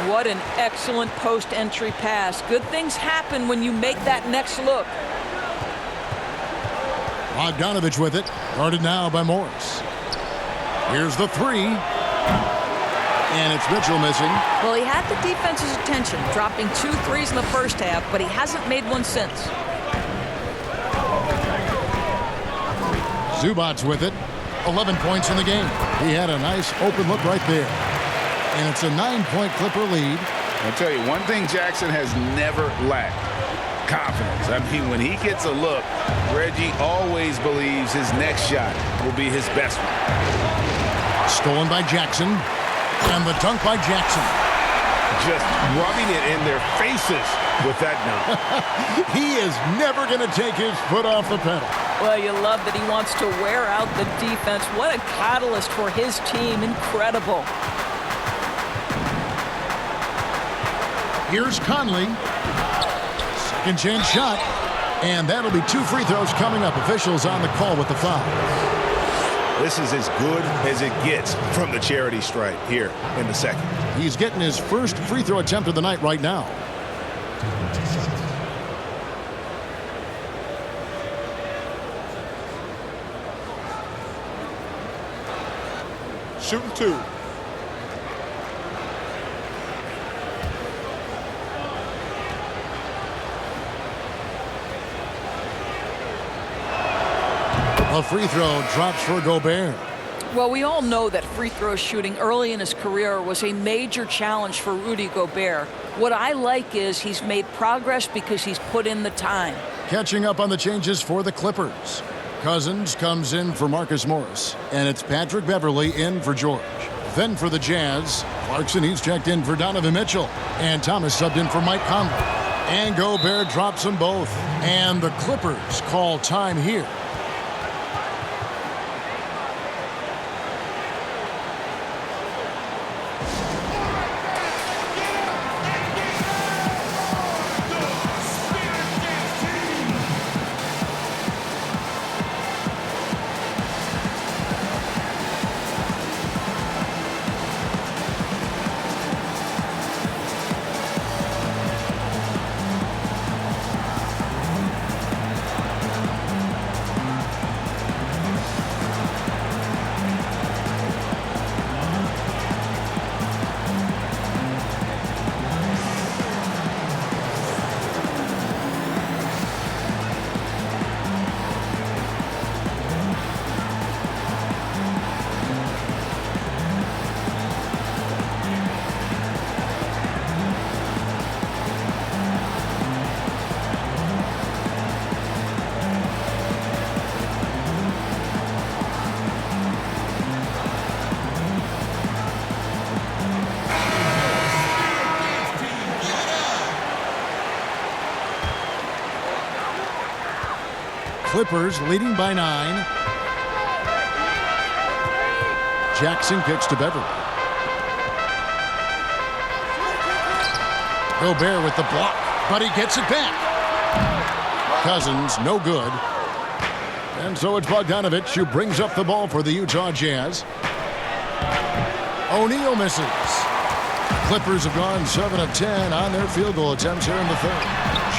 What an excellent post-entry pass. Good things happen when you make that next look. Bogdanovich with it. Guarded now by Morris. Here's the 3. And it's Mitchell missing. Well, he had the defense's attention, dropping 2 threes in the first half, but he hasn't made one since. Zubac's with it. 11 points in the game. He had a nice open look right there. And it's a 9-point Clipper lead. I'll tell you, one thing Jackson has never lacked: confidence. I mean, when he gets a look, Reggie always believes his next shot will be his best one. Stolen by Jackson. And the dunk by Jackson. Just rubbing it in their faces with that dunk. He is never going to take his foot off the pedal. Well, you love that he wants to wear out the defense. What a catalyst for his team. Incredible. Here's Conley. Second chance shot. And that'll be 2 free throws coming up. Officials on the call with the foul. This is as good as it gets from the charity stripe here in the second. He's getting his first free throw attempt of the night right now. Shooting 2. The free throw drops for Gobert. Well, we all know that free throw shooting early in his career was a major challenge for Rudy Gobert. What I like is he's made progress because he's put in the time. Catching up on the changes for the Clippers. Cousins comes in for Marcus Morris, and it's Patrick Beverley in for George. Then for the Jazz, Clarkson, he's checked in for Donovan Mitchell, and Thomas subbed in for Mike Conley. And Gobert drops them both, and the Clippers call time here. Clippers leading by 9. Jackson kicks to Beverley. Gobert with the block, but he gets it back. Cousins, no good. And so it's Bogdanovich who brings up the ball for the Utah Jazz. O'Neal misses. Clippers have gone 7 of 10 on their field goal attempts here in the third.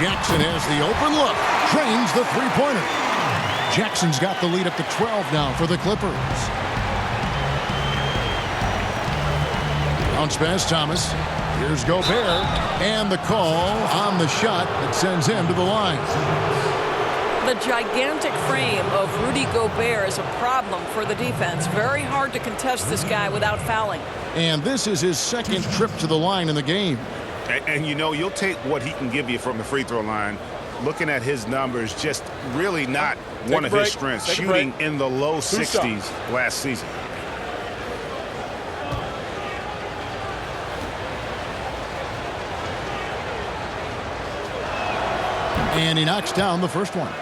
Jackson has the open look, drains the three-pointer. Jackson's got the lead up to 12 now for the Clippers. Bounce pass, Thomas. Here's Gobert, and the call on the shot that sends him to the line. The gigantic frame of Rudy Gobert is a problem for the defense. Very hard to contest this guy without fouling. And this is his second trip to the line in the game. And you know, you'll take what he can give you from the free throw line. Looking at his numbers, just really not one of his strengths. Shooting in the low 60s last season. And he knocks down the first one.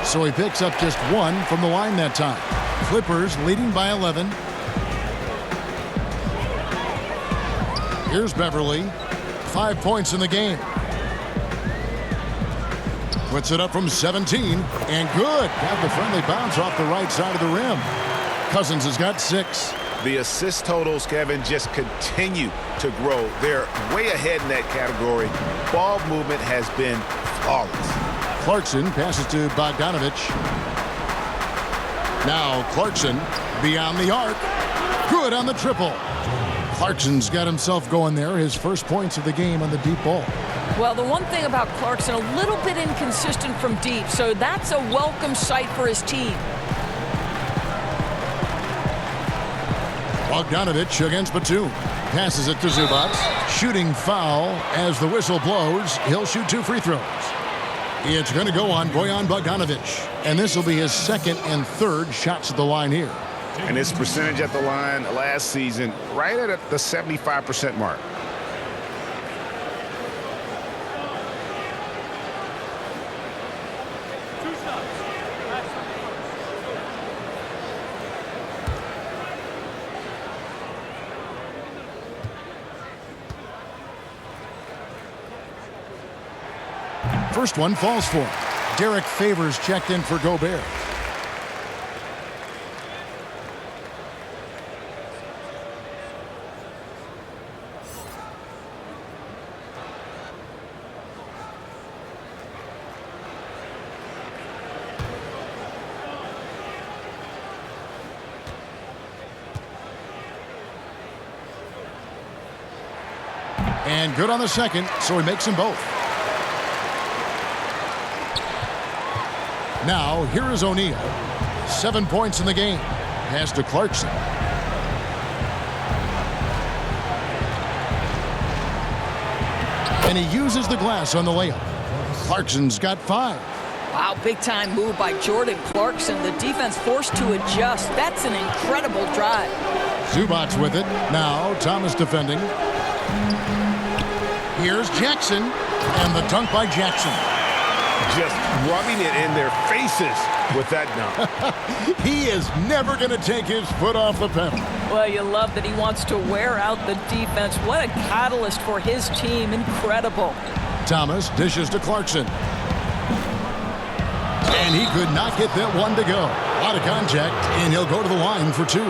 So he picks up just one from the line that time. Clippers leading by 11. Here's Beverley. 5 points in the game. Puts it up from 17. And good. Got the friendly bounce off the right side of the rim. Cousins has got 6. The assist totals, Kevin, just continue to grow. They're way ahead in that category. Ball movement has been flawless. Clarkson passes to Bogdanovich. Now Clarkson beyond the arc. Good on the triple. Clarkson's got himself going there. His first points of the game on the deep ball. Well, the one thing about Clarkson, a little bit inconsistent from deep, so that's a welcome sight for his team. Bogdanovich against Batum. Passes it to Zubac. Shooting foul as the whistle blows. He'll shoot 2 free throws. It's going to go on Bojan Bogdanovich. And this will be his second and third shots at the line here. And his percentage at the line last season, right at the 75% mark. First one falls for him. Derek Favors checked in for Gobert. And good on the second, so he makes them both. Now, here is O'Neal. 7 points in the game. Pass to Clarkson. And he uses the glass on the layup. Clarkson's got 5. Wow, big-time move by Jordan Clarkson. The defense forced to adjust. That's an incredible drive. Zubac's with it. Now, Thomas defending. Here's Jackson. And the dunk by Jackson. Just rubbing it in their faces with that dunk. He is never going to take his foot off the pedal. Well, you love that he wants to wear out the defense. What a catalyst for his team. Incredible. Thomas dishes to Clarkson. And he could not get that one to go. A lot of contact, and he'll go to the line for 2.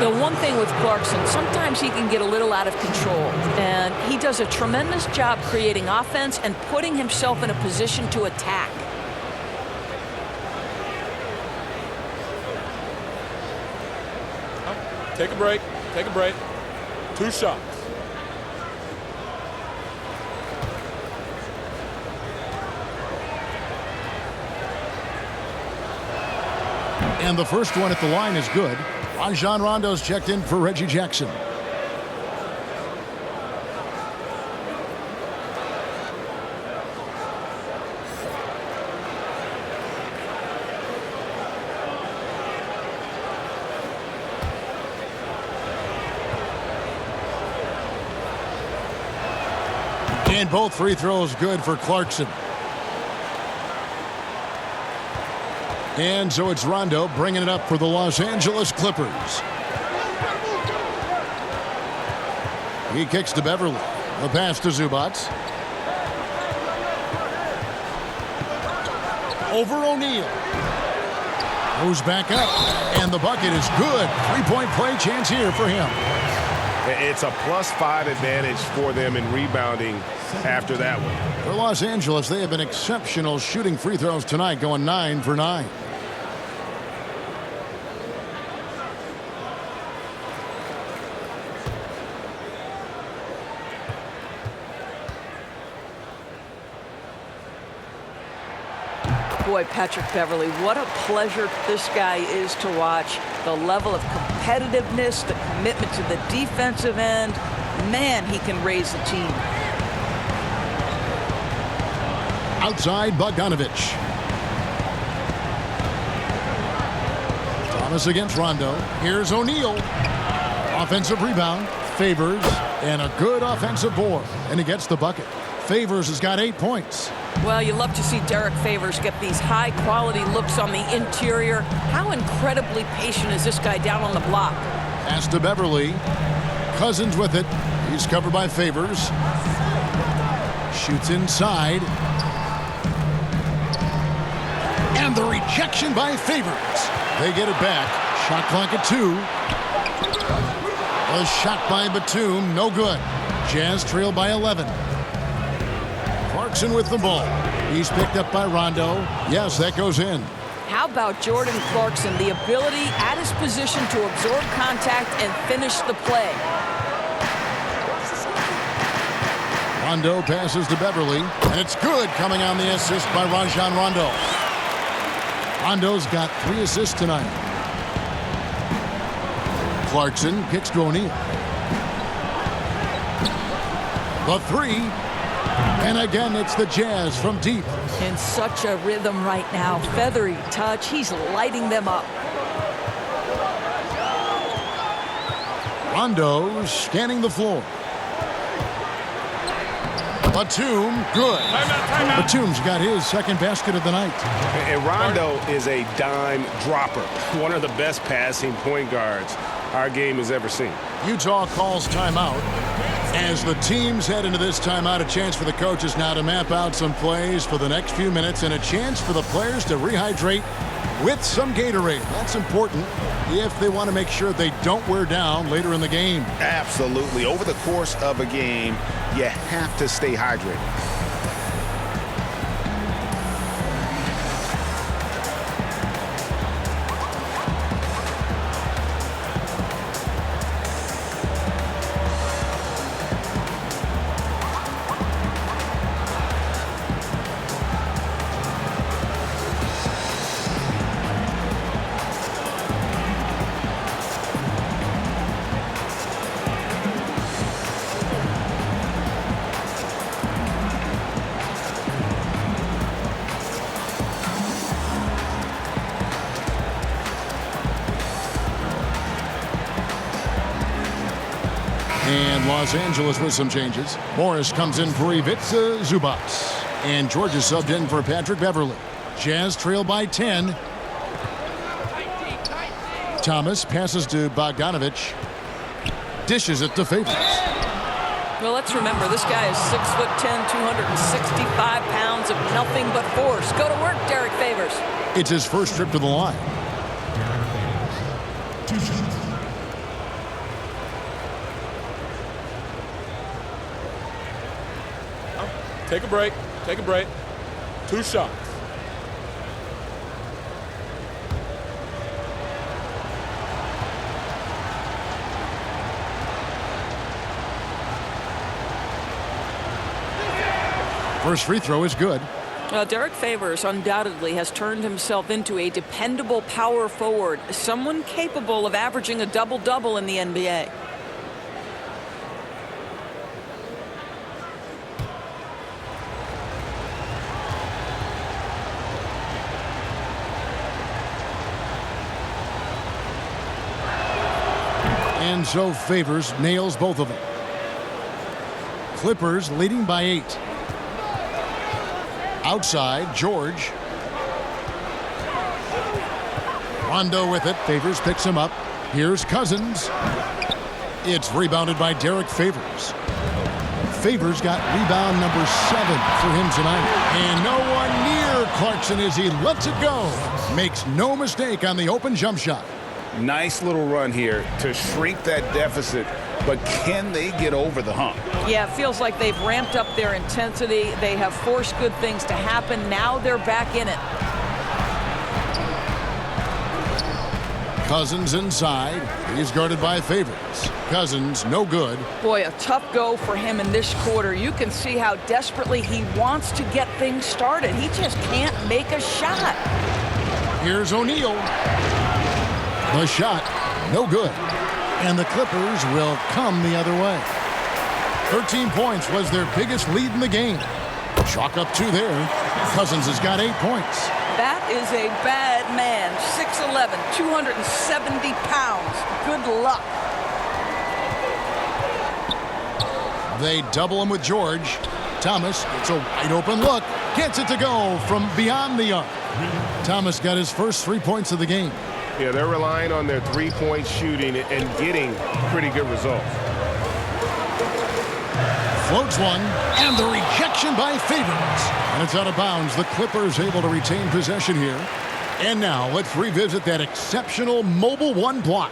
The one thing with Clarkson, sometimes he can get a little out of control, and he does a tremendous job creating offense and putting himself in a position to attack. Take a break. Take a break. 2 shots. And the first one at the line is good. Rajon Rondo's checked in for Reggie Jackson. And both free throws good for Clarkson. And so it's Rondo bringing it up for the Los Angeles Clippers. He kicks to Beverly. The pass to Zubac. Over O'Neal. Goes back up. And the bucket is good. 3-point play chance here for him. It's a +5 advantage for them in rebounding after that one. For Los Angeles, they have been exceptional shooting free throws tonight, going 9 for 9. Boy, Patrick Beverly, what a pleasure this guy is to watch. The level of competitiveness, the commitment to the defensive end. Man, he can raise the team. Outside, Bogdanovich. Thomas against Rondo. Here's O'Neal. Offensive rebound. Favors. And a good offensive board. And he gets the bucket. Favors has got 8 points. Well, you love to see Derek Favors get these high-quality looks on the interior. How incredibly patient is this guy down on the block? Pass to Beverly. Cousins with it. He's covered by Favors. Shoots inside. And the rejection by Favors. They get it back. Shot clock at 2. A shot by Batum. No good. Jazz trail by 11. Clarkson with the ball. He's picked up by Rondo. Yes, that goes in. How about Jordan Clarkson? The ability at his position to absorb contact and finish the play. Rondo passes to Beverly. And it's good coming on the assist by Rajon Rondo. Rondo's got 3 assists tonight. Clarkson kicks to O'Neal. The 3. And again, it's the Jazz from deep. In such a rhythm right now. Feathery touch. He's lighting them up. Rondo scanning the floor. Batum, good. Timeout. Batum's got his second basket of the night. And Rondo is a dime dropper. One of the best passing point guards our game has ever seen. Utah calls timeout. As the teams head into this timeout, a chance for the coaches now to map out some plays for the next few minutes and a chance for the players to rehydrate with some Gatorade. That's important if they want to make sure they don't wear down later in the game. Absolutely. Over the course of a game, you have to stay hydrated. And Los Angeles with some changes. Morris comes in for Ivica Zubac. And Georgia subbed in for Patrick Beverly. Jazz trail by 10. Thomas passes to Bogdanovich. Dishes it to Favors. Well, let's remember, this guy is 6'10", 265 pounds of nothing but force. Go to work, Derek Favors. It's his first trip to the line. Take a break. Take a break. 2 shots. First free throw is good. Derek Favors undoubtedly has turned himself into a dependable power forward, someone capable of averaging a double-double in the NBA. And so Favors nails both of them. Clippers leading by 8. Outside, George. Rondo with it. Favors picks him up. Here's Cousins. It's rebounded by Derek Favors. Favors got rebound number 7 for him tonight. And no one near Clarkson as he lets it go. Makes no mistake on the open jump shot. Nice little run here to shrink that deficit, but can they get over the hump? Yeah, it feels like they've ramped up their intensity. They have forced good things to happen. Now they're back in it. Cousins inside. He's guarded by Favors. Cousins, no good. Boy, a tough go for him in this quarter. You can see how desperately he wants to get things started. He just can't make a shot. Here's O'Neal. The shot, no good. And the Clippers will come the other way. 13 points was their biggest lead in the game. Chalk up 2 there. Cousins has got 8 points. That is a bad man. 6'11", 270 pounds. Good luck. They double him with George. Thomas, it's a wide open look. Gets it to go from beyond the arc. Thomas got his first 3 points of the game. Yeah, they're relying on their three-point shooting and getting pretty good results. Floats one, and the rejection by Favors. And it's out of bounds. The Clippers able to retain possession here. And now let's revisit that exceptional mobile 1 block.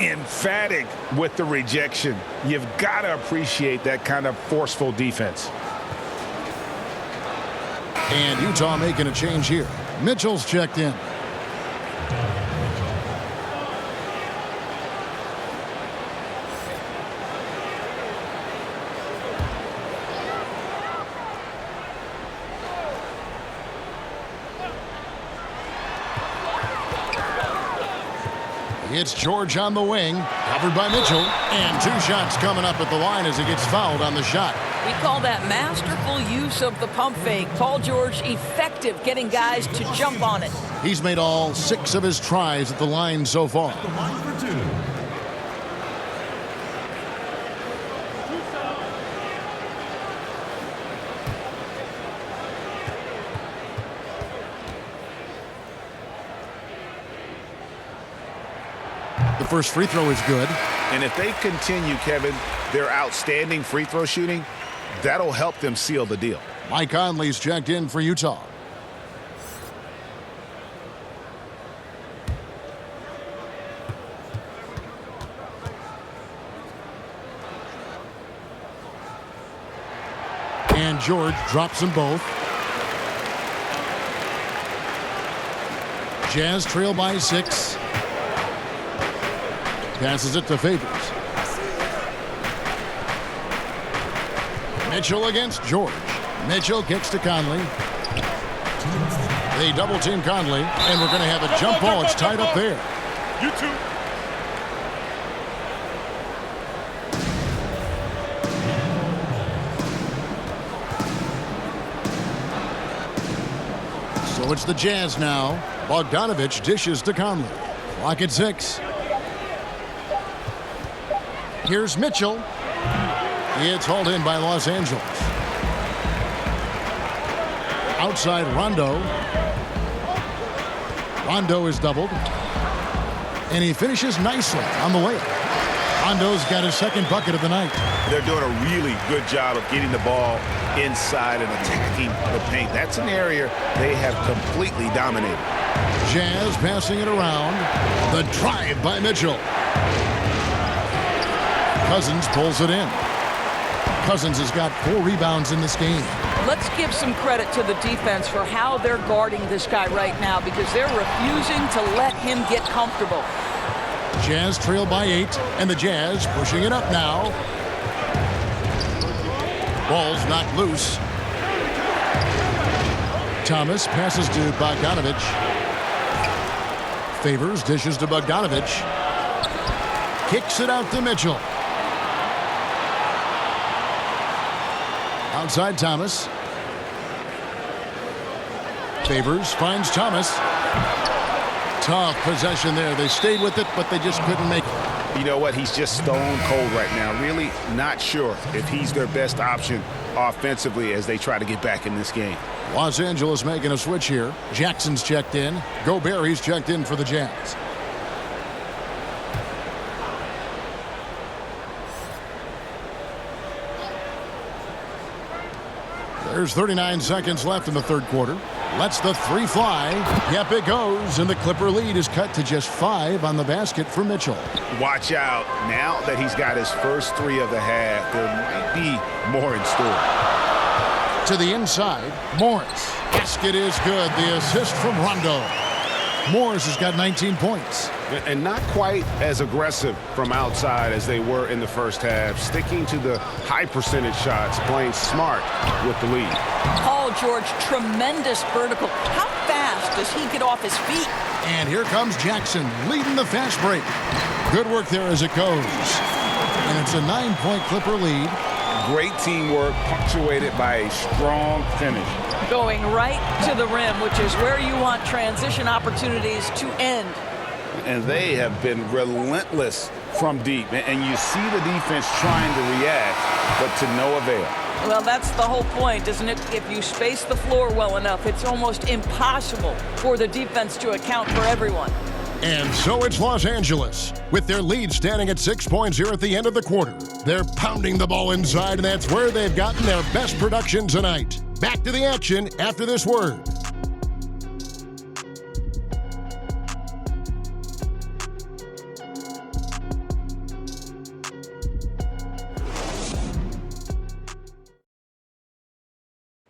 Emphatic with the rejection. You've got to appreciate that kind of forceful defense. And Utah making a change here. Mitchell's checked in. It's George on the wing, covered by Mitchell, and 2 shots coming up at the line as he gets fouled on the shot. We call that masterful use of the pump fake. Paul George effective getting guys to jump on it. He's made all 6 of his tries at the line so far. The first free throw is good. And if they continue, Kevin, their outstanding free throw shooting, that'll help them seal the deal. Mike Conley's checked in for Utah. And George drops them both. Jazz trail by 6. Passes it to Favors. Mitchell against George. Mitchell kicks to Conley. They double team Conley, and we're going to have a jump ball. It's tied up there. You two. So it's the Jazz now. Bogdanovich dishes to Conley. Clock at 6. Here's Mitchell. It's hauled in by Los Angeles. Outside Rondo. Rondo is doubled. And he finishes nicely on the way. Rondo's got his second bucket of the night. They're doing a really good job of getting the ball inside and attacking the paint. That's an area they have completely dominated. Jazz passing it around. The drive by Mitchell. Cousins pulls it in. Cousins has got 4 rebounds in this game. Let's give some credit to the defense for how they're guarding this guy right now because they're refusing to let him get comfortable. Jazz trail by 8, and the Jazz pushing it up now. Ball's knocked loose. Thomas passes to Bogdanovich. Favors dishes to Bogdanovich. Kicks it out to Mitchell. Outside Thomas. Favors finds Thomas. Tough possession there. They stayed with it, but they just couldn't make it. You know what? He's just stone cold right now. Really not sure if he's their best option offensively as they try to get back in this game. Los Angeles making a switch here. Jackson's checked in. Gobert, he's checked in for the Jazz. There's 39 seconds left in the third quarter. Lets the 3 fly. Yep, it goes. And the Clipper lead is cut to just 5 on the basket for Mitchell. Watch out. Now that he's got his first 3 of the half, there might be more in store. To the inside, Morris. Basket is good. The assist from Rondo. Morris has got 19 points. And not quite as aggressive from outside as they were in the first half. Sticking to the high percentage shots, playing smart with the lead. Paul George, tremendous vertical. How fast does he get off his feet? And here comes Jackson leading the fast break. Good work there as it goes. And it's a 9-point Clipper lead. Great teamwork punctuated by a strong finish. Going right to the rim, which is where you want transition opportunities to end. And they have been relentless from deep. And you see the defense trying to react, but to no avail. Well, that's the whole point, isn't it? If you space the floor well enough, it's almost impossible for the defense to account for everyone. And so it's Los Angeles, with their lead standing at 6 points here at the end of the quarter. They're pounding the ball inside, and that's where they've gotten their best production tonight. Back to the action after this word.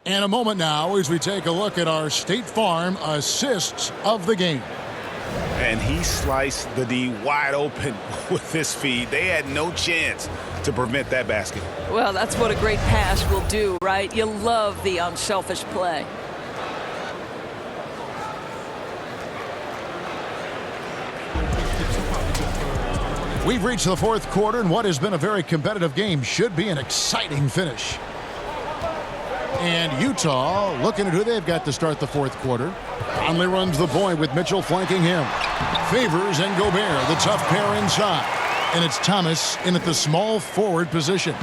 And a moment now as we take a look at our State Farm assists of the game. And he sliced the D wide open with his feed. They had no chance to prevent that basket. Well, that's what a great pass will do, right? You love the unselfish play. We've reached the fourth quarter, and what has been a very competitive game should be an exciting finish. And Utah looking at who they've got to start the fourth quarter. Conley runs the point with Mitchell flanking him. Favors and Gobert, the tough pair inside. And it's Thomas in at the small forward position.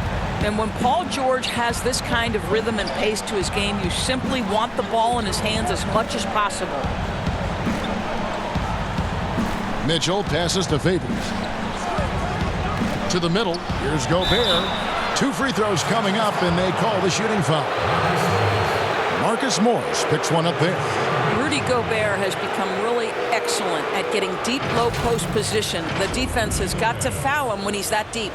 And when Paul George has this kind of rhythm and pace to his game, you simply want the ball in his hands as much as possible. Mitchell passes to Favors. To the middle, here's Gobert. 2 free throws coming up, and they call the shooting foul. Marcus Morris picks one up there. Rudy Gobert has become really excellent at getting deep, low post position. The defense has got to foul him when he's that deep.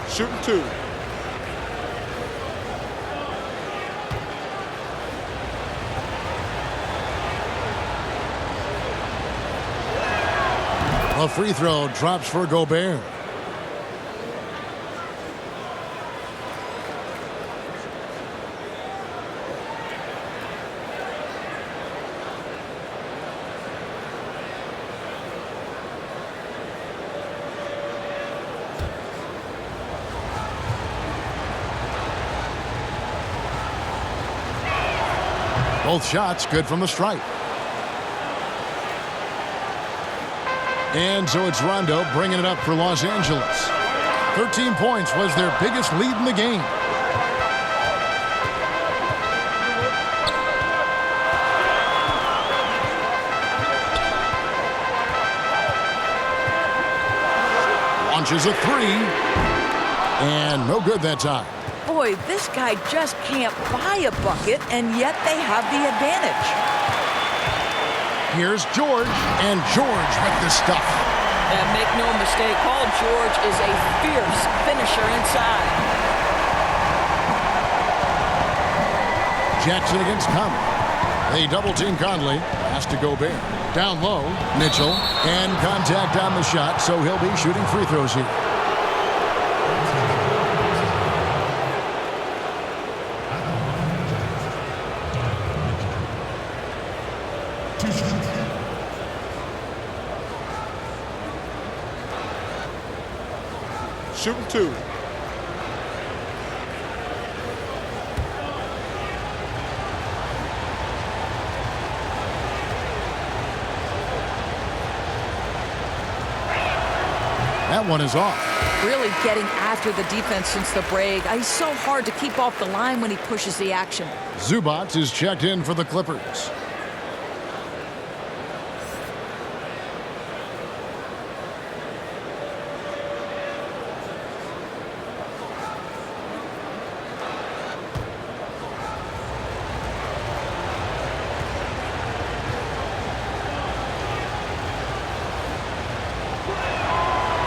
Shooting 2. A free throw drops for Gobert. Both shots good from the stripe. And so it's Rondo bringing it up for Los Angeles. 13 points was their biggest lead in the game. Launches a three. And no good that time. Boy, this guy just can't buy a bucket, and yet they have the advantage. Here's George, and George with the stuff. And make no mistake, Paul George is a fierce finisher inside. Jackson against Conley. They double-team Conley. Has to Gobert. Down low, Mitchell. And contact on the shot, so he'll be shooting free throws here. Shooting two. That one is off. Really getting after the defense since the break. He's so hard to keep off the line when he pushes the action. Zubac is checked in for the Clippers.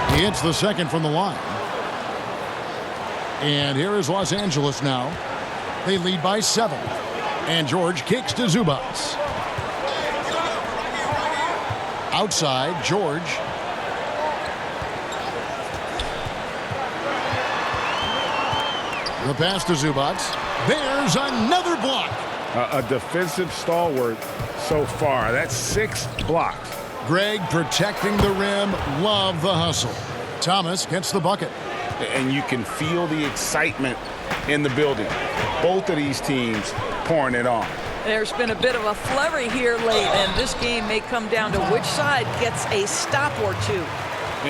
He hits the second from the line. And here is Los Angeles now. They lead by 7. And George kicks to Zubac. Outside, George. The pass to Zubac. There's another block. A defensive stalwart so far. That's 6 blocks. Greg protecting the rim. Love the hustle. Thomas gets the bucket. And you can feel the excitement in the building. Both of these teams pouring it on. There's been a bit of a flurry here late, and this game may come down to which side gets a stop or two.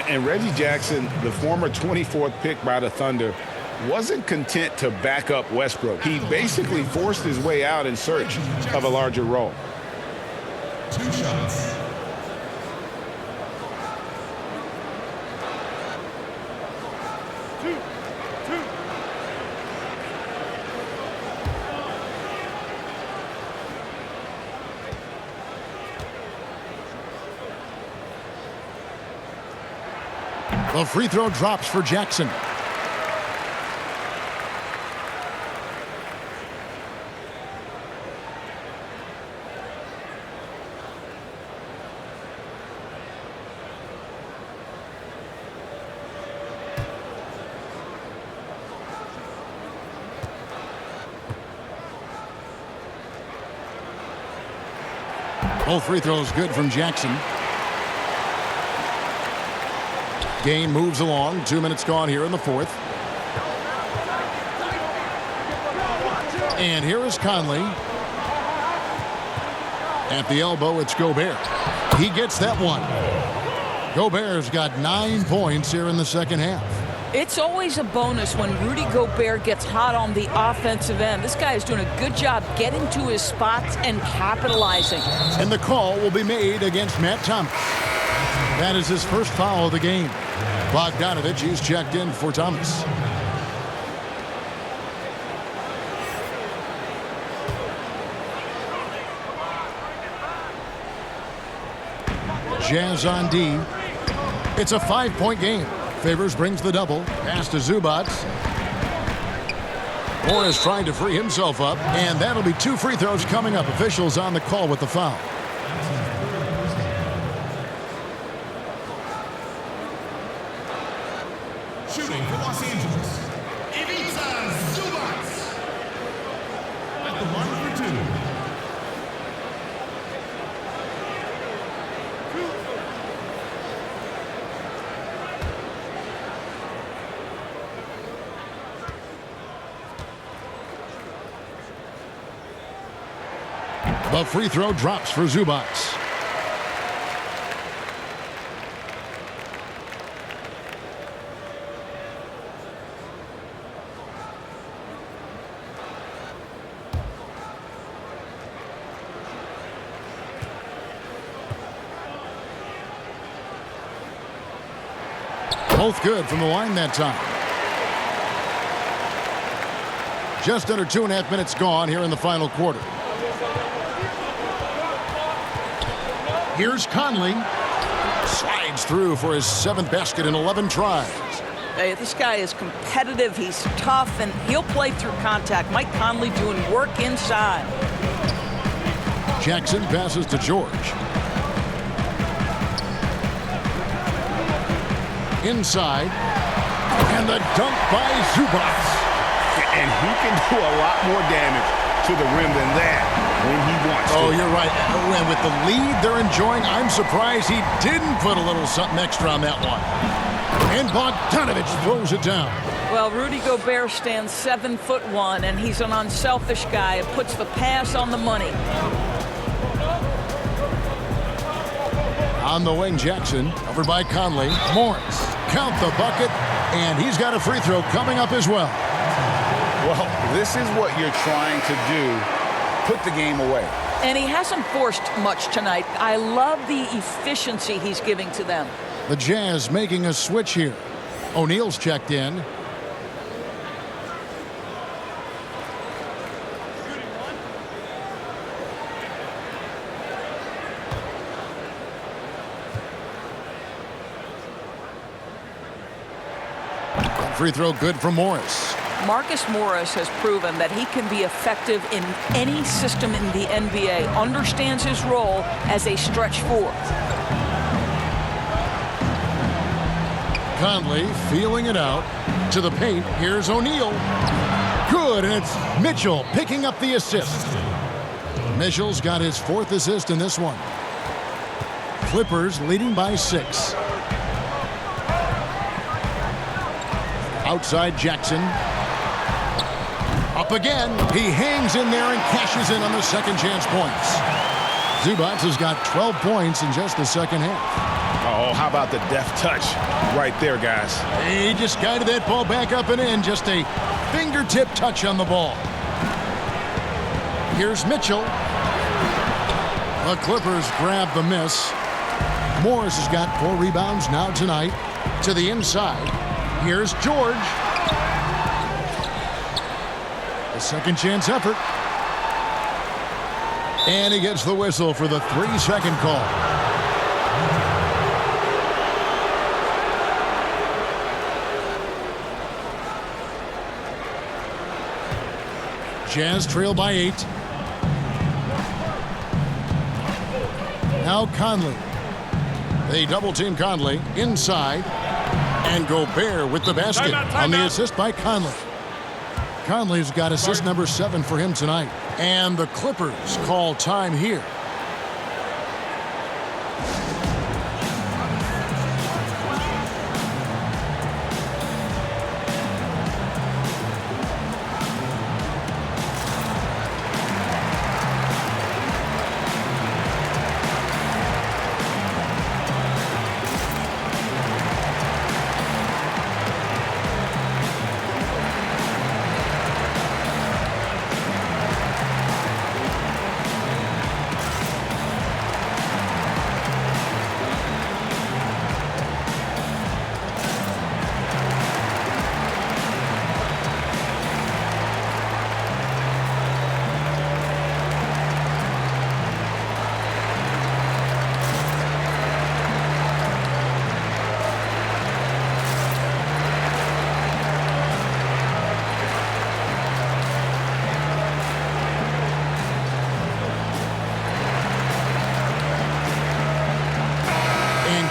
And Reggie Jackson, the former 24th pick by the Thunder, wasn't content to back up Westbrook. He basically forced his way out in search of a larger role. 2 shots. The free throw drops for Jackson. Both free throws good from Jackson. Game moves along. 2 minutes gone here in the fourth. And here is Conley. At the elbow, it's Gobert. He gets that one. Gobert's got 9 points here in the second half. It's always a bonus when Rudy Gobert gets hot on the offensive end. This guy is doing a good job getting to his spots and capitalizing. And the call will be made against Matt Thomas. That is his first foul of the game. Bogdanovich, he's checked in for Thomas. Jazz on D. It's a 5-point game. Favors brings the double. Pass to Zubac. Morris trying to free himself up, and that'll be 2 free throws coming up. Officials on the call with the foul. Shooting for Los Angeles, Ivica Zubac. At the line for 2. The free throw drops for Zubac. Both good from the line that time. Just under 2.5 minutes gone here in the final quarter. Here's Conley. Slides through for his 7th basket in 11 tries. Hey, this guy is competitive. He's tough, and he'll play through contact. Mike Conley doing work inside. Jackson passes to George. Inside. And the dunk by Zubac. And he can do a lot more damage to the rim than that when he wants to. Oh, you're right. And with the lead they're enjoying, I'm surprised he didn't put a little something extra on that one. And Bogdanovich throws it down. Well, Rudy Gobert stands 7'1", and he's an unselfish guy. It puts the pass on the money. On the wing, Jackson, over by Conley. Morris, count the bucket, and he's got a free throw coming up as well. Well, this is what you're trying to do. Put the game away. And he hasn't forced much tonight. I love the efficiency he's giving to them. The Jazz making a switch here. O'Neal's checked in. Free throw good from Morris. Marcus Morris has proven that he can be effective in any system in the NBA, understands his role as a stretch four. Conley feeling it out to the paint. Here's O'Neal. Good, and it's Mitchell picking up the assist. Mitchell's got his 4th assist in this one. Clippers leading by 6. Outside Jackson. Up again. He hangs in there and cashes in on the second chance points. Zubac has got 12 points in just the second half. Oh, how about the deft touch right there, guys? He just guided that ball back up and in. Just a fingertip touch on the ball. Here's Mitchell. The Clippers grab the miss. Morris has got 4 rebounds now tonight. To the inside. Here's George. A second chance effort. And he gets the whistle for the 3-second call. Jazz trail by 8. Now Conley. They double-team Conley inside. And Gobert with the basket on the assist by Conley. Conley's got assist number 7 for him tonight. And the Clippers call time here.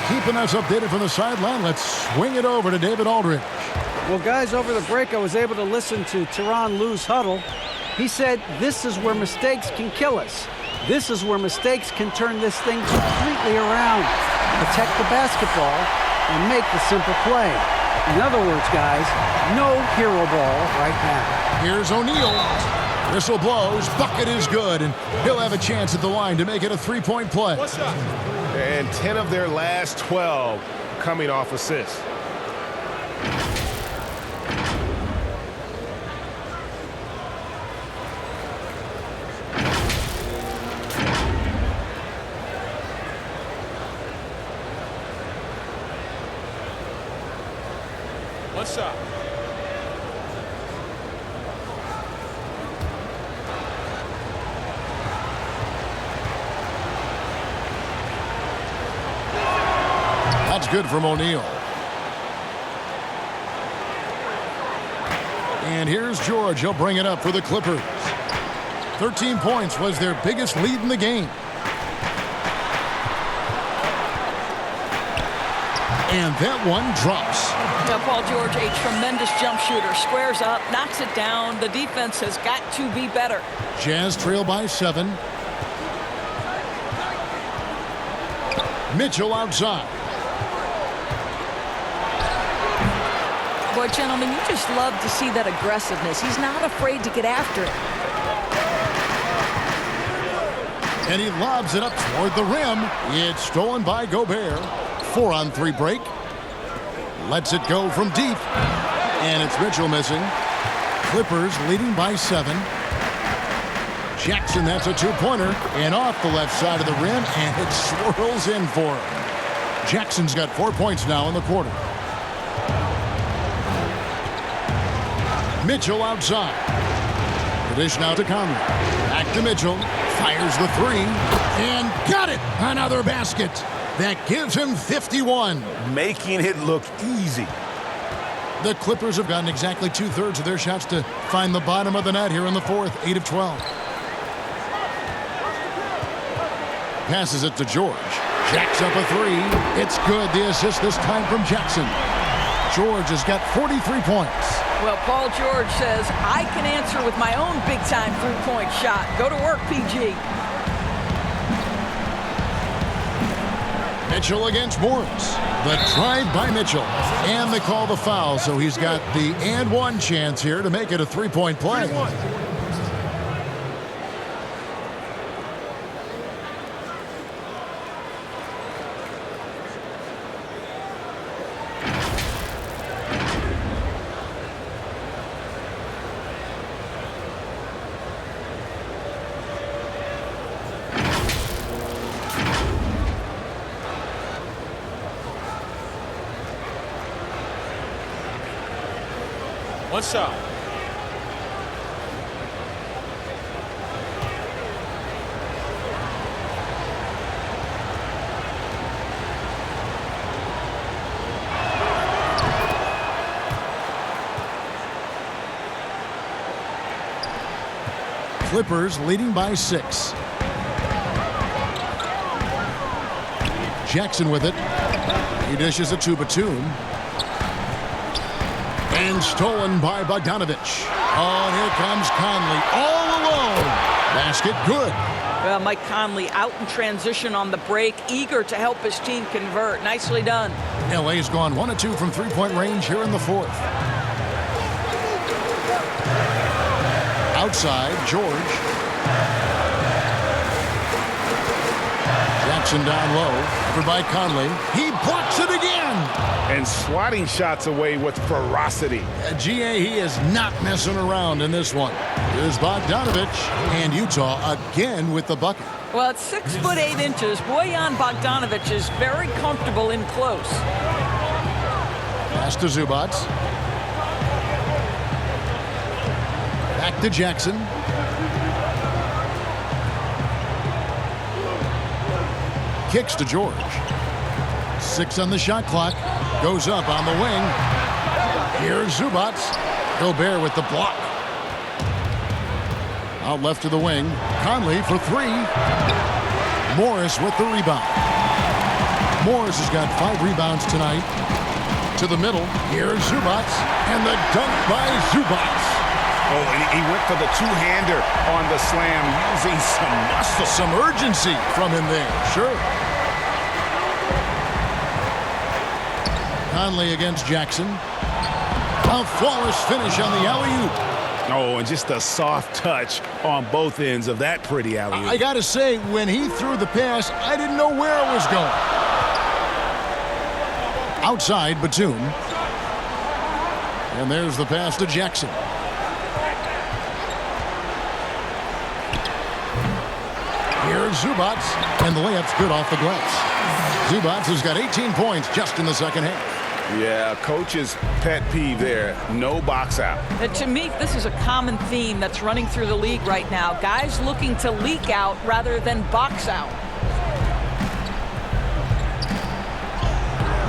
Keeping us updated from the sideline, let's swing it over to David Aldridge. Well, guys, over the break, I was able to listen to Tyronn Lue's huddle. He said, this is where mistakes can kill us. This is where mistakes can turn this thing completely around. Protect the basketball and make the simple play. In other words, guys, no hero ball right now. Here's O'Neal. Whistle blows. Bucket is good, and he'll have a chance at the line to make it a three-point play. And 10 of their last 12 coming off assists. One shot. That's good from O'Neal. And here's George. He'll bring it up for the Clippers. 13 points was their biggest lead in the game. And that one drops. Now, Paul George, a tremendous jump shooter. Squares up, knocks it down. The defense has got to be better. Jazz trail by 7. Mitchell outside. Boy, gentlemen, you just love to see that aggressiveness. He's not afraid to get after it. And he lobs it up toward the rim. It's stolen by Gobert. 4-on-3 break. Lets it go from deep. And it's Mitchell missing. Clippers leading by 7. Jackson, that's a two-pointer. And off the left side of the rim, and it swirls in for him. Jackson's got 4 points now in the quarter. Mitchell outside. The dish now to Conley. Back to Mitchell. Fires the three. And got it! Another basket. That gives him 51. Making it look easy. The Clippers have gotten exactly 2/3 of their shots to find the bottom of the net here in the fourth. 8 of 12. Passes it to George. Jacks up a three. It's good. The assist this time from Jackson. George has got 43 points. Well, Paul George says, I can answer with my own big-time three-point shot. Go to work, PG. Mitchell against Morris. The drive by Mitchell. And they call the foul, so he's got the and one chance here to make it a three-point play. One shot. Clippers leading by 6. Jackson with it. He dishes it to Batum. And stolen by Bogdanovich. Oh, here comes Conley all alone. Basket good. Well, Mike Conley out in transition on the break, eager to help his team convert. Nicely done. LA's gone 1 of 2 from three-point range here in the fourth. Outside, George. Jackson down low. Over by Conley. He blocks it again. And swatting shots away with ferocity. GA, he is not messing around in this one. Here's Bogdanovich. And Utah again with the bucket. Well, at 6 foot 8 inches, Bojan Bogdanovich is very comfortable in close. Pass to Zubac. Back to Jackson. Kicks to George. 6 on the shot clock. Goes up on the wing. Here's Zubac. Gobert with the block. Out left to the wing. Conley for 3. Morris with the rebound. Morris has got 5 rebounds tonight. To the middle. Here's Zubac. And the dunk by Zubac. Oh, and he went for the two-hander on the slam, using some muscle. Some urgency from him there. Sure. Conley against Jackson. A flawless finish on the alley-oop. Oh, and just a soft touch on both ends of that pretty alley-oop. I got to say, when he threw the pass, I didn't know where it was going. Outside, Batum. And there's the pass to Jackson. Here's Zubats, and the layup's good off the glass. Zubats has got 18 points just in the second half. Yeah, coach's pet peeve there, no box out. To me, this is a common theme that's running through the league right now. Guys looking to leak out rather than box out.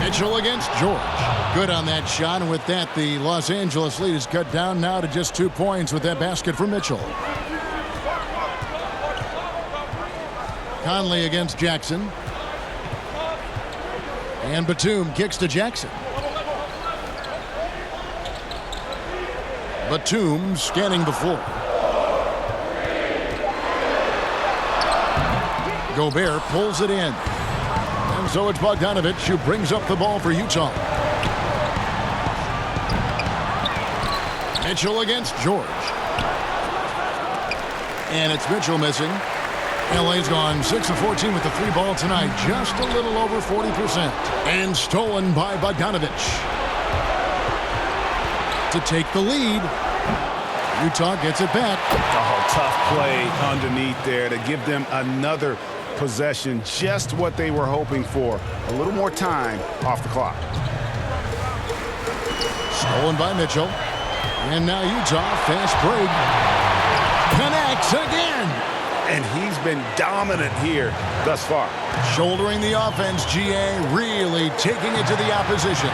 Mitchell against George. Good on that shot, and with that, the Los Angeles lead is cut down now to just 2 points with that basket for Mitchell. Conley against Jackson. And Batum kicks to Jackson. Batum scanning the floor. Gobert pulls it in. And so it's Bogdanovich who brings up the ball for Utah. Mitchell against George. And it's Mitchell missing. LA's gone 6 of 14 with the 3 ball tonight. Just a little over 40%. And stolen by Bogdanovich. To take the lead. Utah gets it back. Oh, tough play underneath there to give them another possession. Just what they were hoping for. A little more time off the clock. Stolen by Mitchell. And now Utah, fast break. Connects again. And he's been dominant here thus far. Shouldering the offense, GA really taking it to the opposition.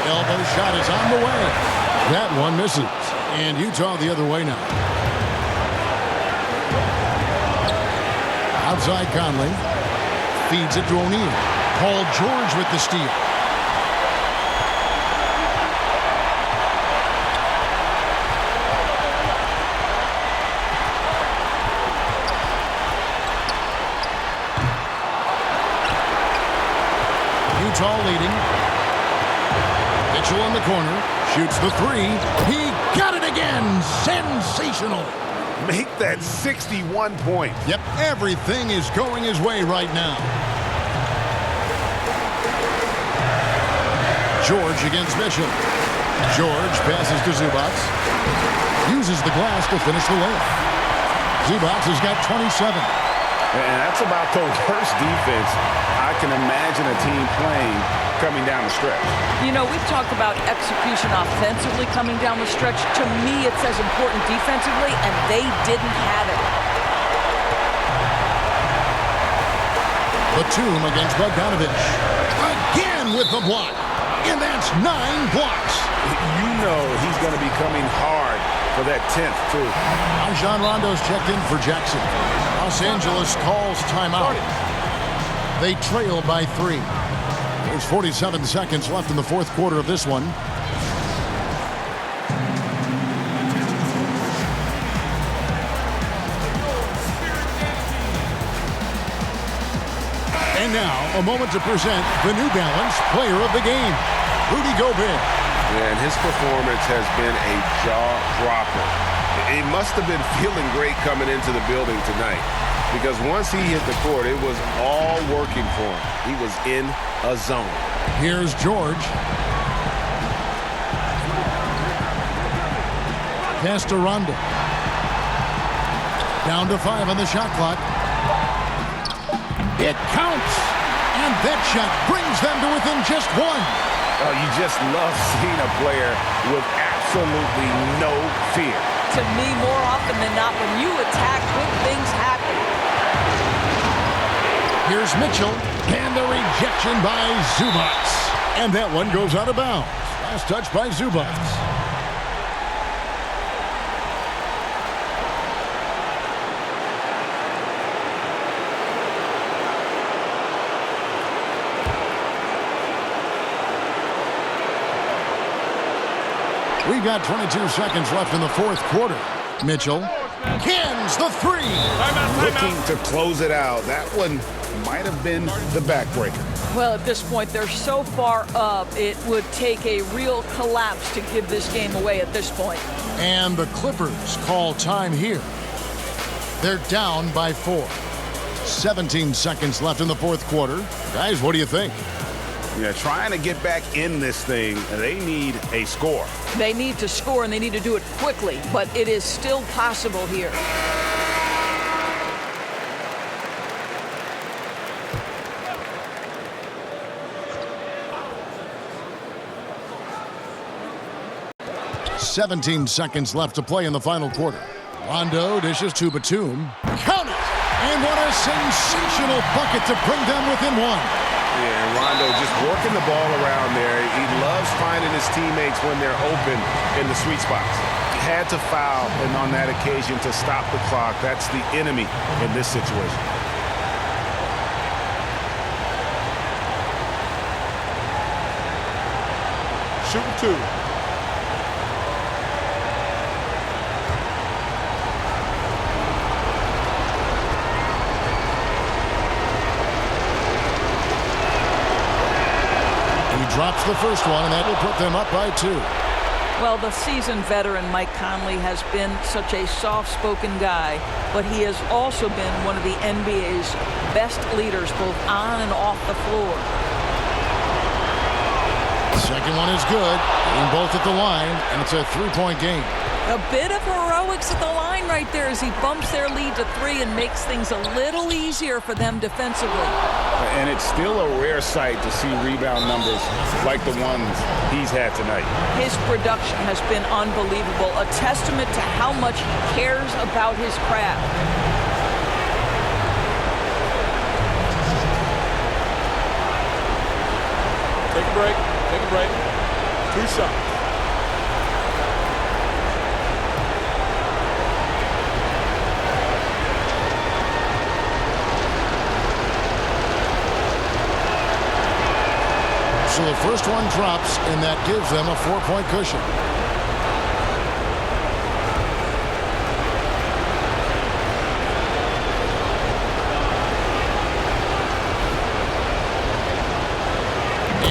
Elbow shot is on the way. That one misses. And Utah the other way now. Outside Conley. Feeds it to O'Neal. Paul George with the steal. Utah leading. Mitchell in the corner. Shoots the 3. He got it again. Sensational. Make that 61 points. Yep, everything is going his way right now. George against Mitchell. George passes to Zubats. Uses the glass to finish the layup. Zubats has got 27. And that's about the worst defense I can imagine a team playing coming down the stretch. You know, we've talked about execution offensively coming down the stretch. To me, it's as important defensively, and they didn't have it. Batum against Bogdanovich. Again with the block. And that's 9 blocks. You know he's going to be coming hard for that 10th, too. Rajon Rondo's checked in for Jackson. Los Angeles calls timeout. They trail by 3. There's 47 seconds left in the fourth quarter of this one. And now, a moment to present the New Balance Player of the Game, Rudy Gobert. And his performance has been a jaw-dropper. He must have been feeling great coming into the building tonight, because once he hit the court, it was all working for him. He was in a zone. Here's George. Pass to Rondo. Down to 5 on the shot clock. It counts. And that shot brings them to within just 1. Oh, you just love seeing a player with absolutely no fear. To me, more often than not, when you attack, good things happen. Here's Mitchell, and the rejection by Zubats. And that one goes out of bounds. Last touch by Zubats. We've got 22 seconds left in the fourth quarter. Mitchell cans the 3. Looking to close it out. That one might have been the backbreaker. Well, at this point, they're so far up, it would take a real collapse to give this game away at this point. And the Clippers call time here. They're down by 4. 17 seconds left in the fourth quarter. Guys, what do you think? Yeah, trying to get back in this thing, they need a score. They need to score, and they need to do it quickly, but it is still possible here. "17 seconds left to play in the final quarter. Rondo dishes to Batum. Count it! And what a sensational bucket to bring them within 1. Yeah, and Rondo just working the ball around there. He loves finding his teammates when they're open in the sweet spots. He had to foul, and on that occasion to stop the clock. That's the enemy in this situation. Shooting 2. Drops the first one, and that will put them up by 2. Well, the seasoned veteran Mike Conley has been such a soft-spoken guy, but he has also been one of the NBA's best leaders both on and off the floor. Second one is good. Getting both at the line, and it's a 3-point game. A bit of heroics at the line right there as he bumps their lead to 3 and makes things a little easier for them defensively. And it's still a rare sight to see rebound numbers like the ones he's had tonight. His production has been unbelievable, a testament to how much he cares about his craft. Take a break. Take a break. 2 shots. So the first one drops, and that gives them a 4-point cushion.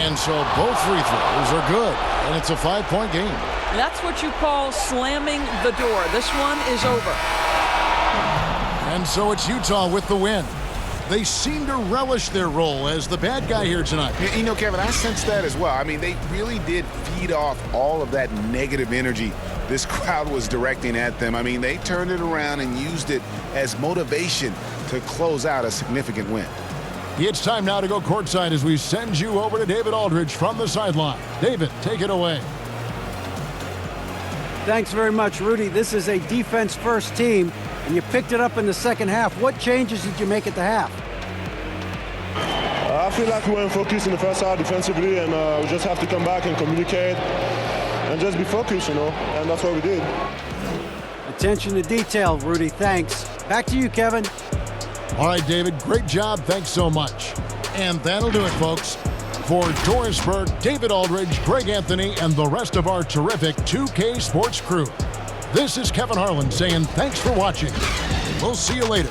And so both free throws are good, and it's a 5-point game. That's what you call slamming the door. This one is over. And so it's Utah with the win. They seem to relish their role as the bad guy here tonight. You know, Kevin, I sense that as well. I mean, they really did feed off all of that negative energy this crowd was directing at them. I mean, they turned it around and used it as motivation to close out a significant win. It's time now to go courtside as we send you over to David Aldridge from the sideline. David, take it away. Thanks very much, Rudy. This is a defense-first team, and you picked it up in the second half. What changes did you make at the half? I feel like we weren't focused in the first half defensively, and we just have to come back and communicate and just be focused, you know, and that's what we did. Attention to detail, Rudy. Thanks. Back to you, Kevin. All right, David, great job. Thanks so much. And that'll do it, folks. For Doris Burke, David Aldridge, Greg Anthony, and the rest of our terrific 2K Sports crew, this is Kevin Harlan saying thanks for watching. We'll see you later.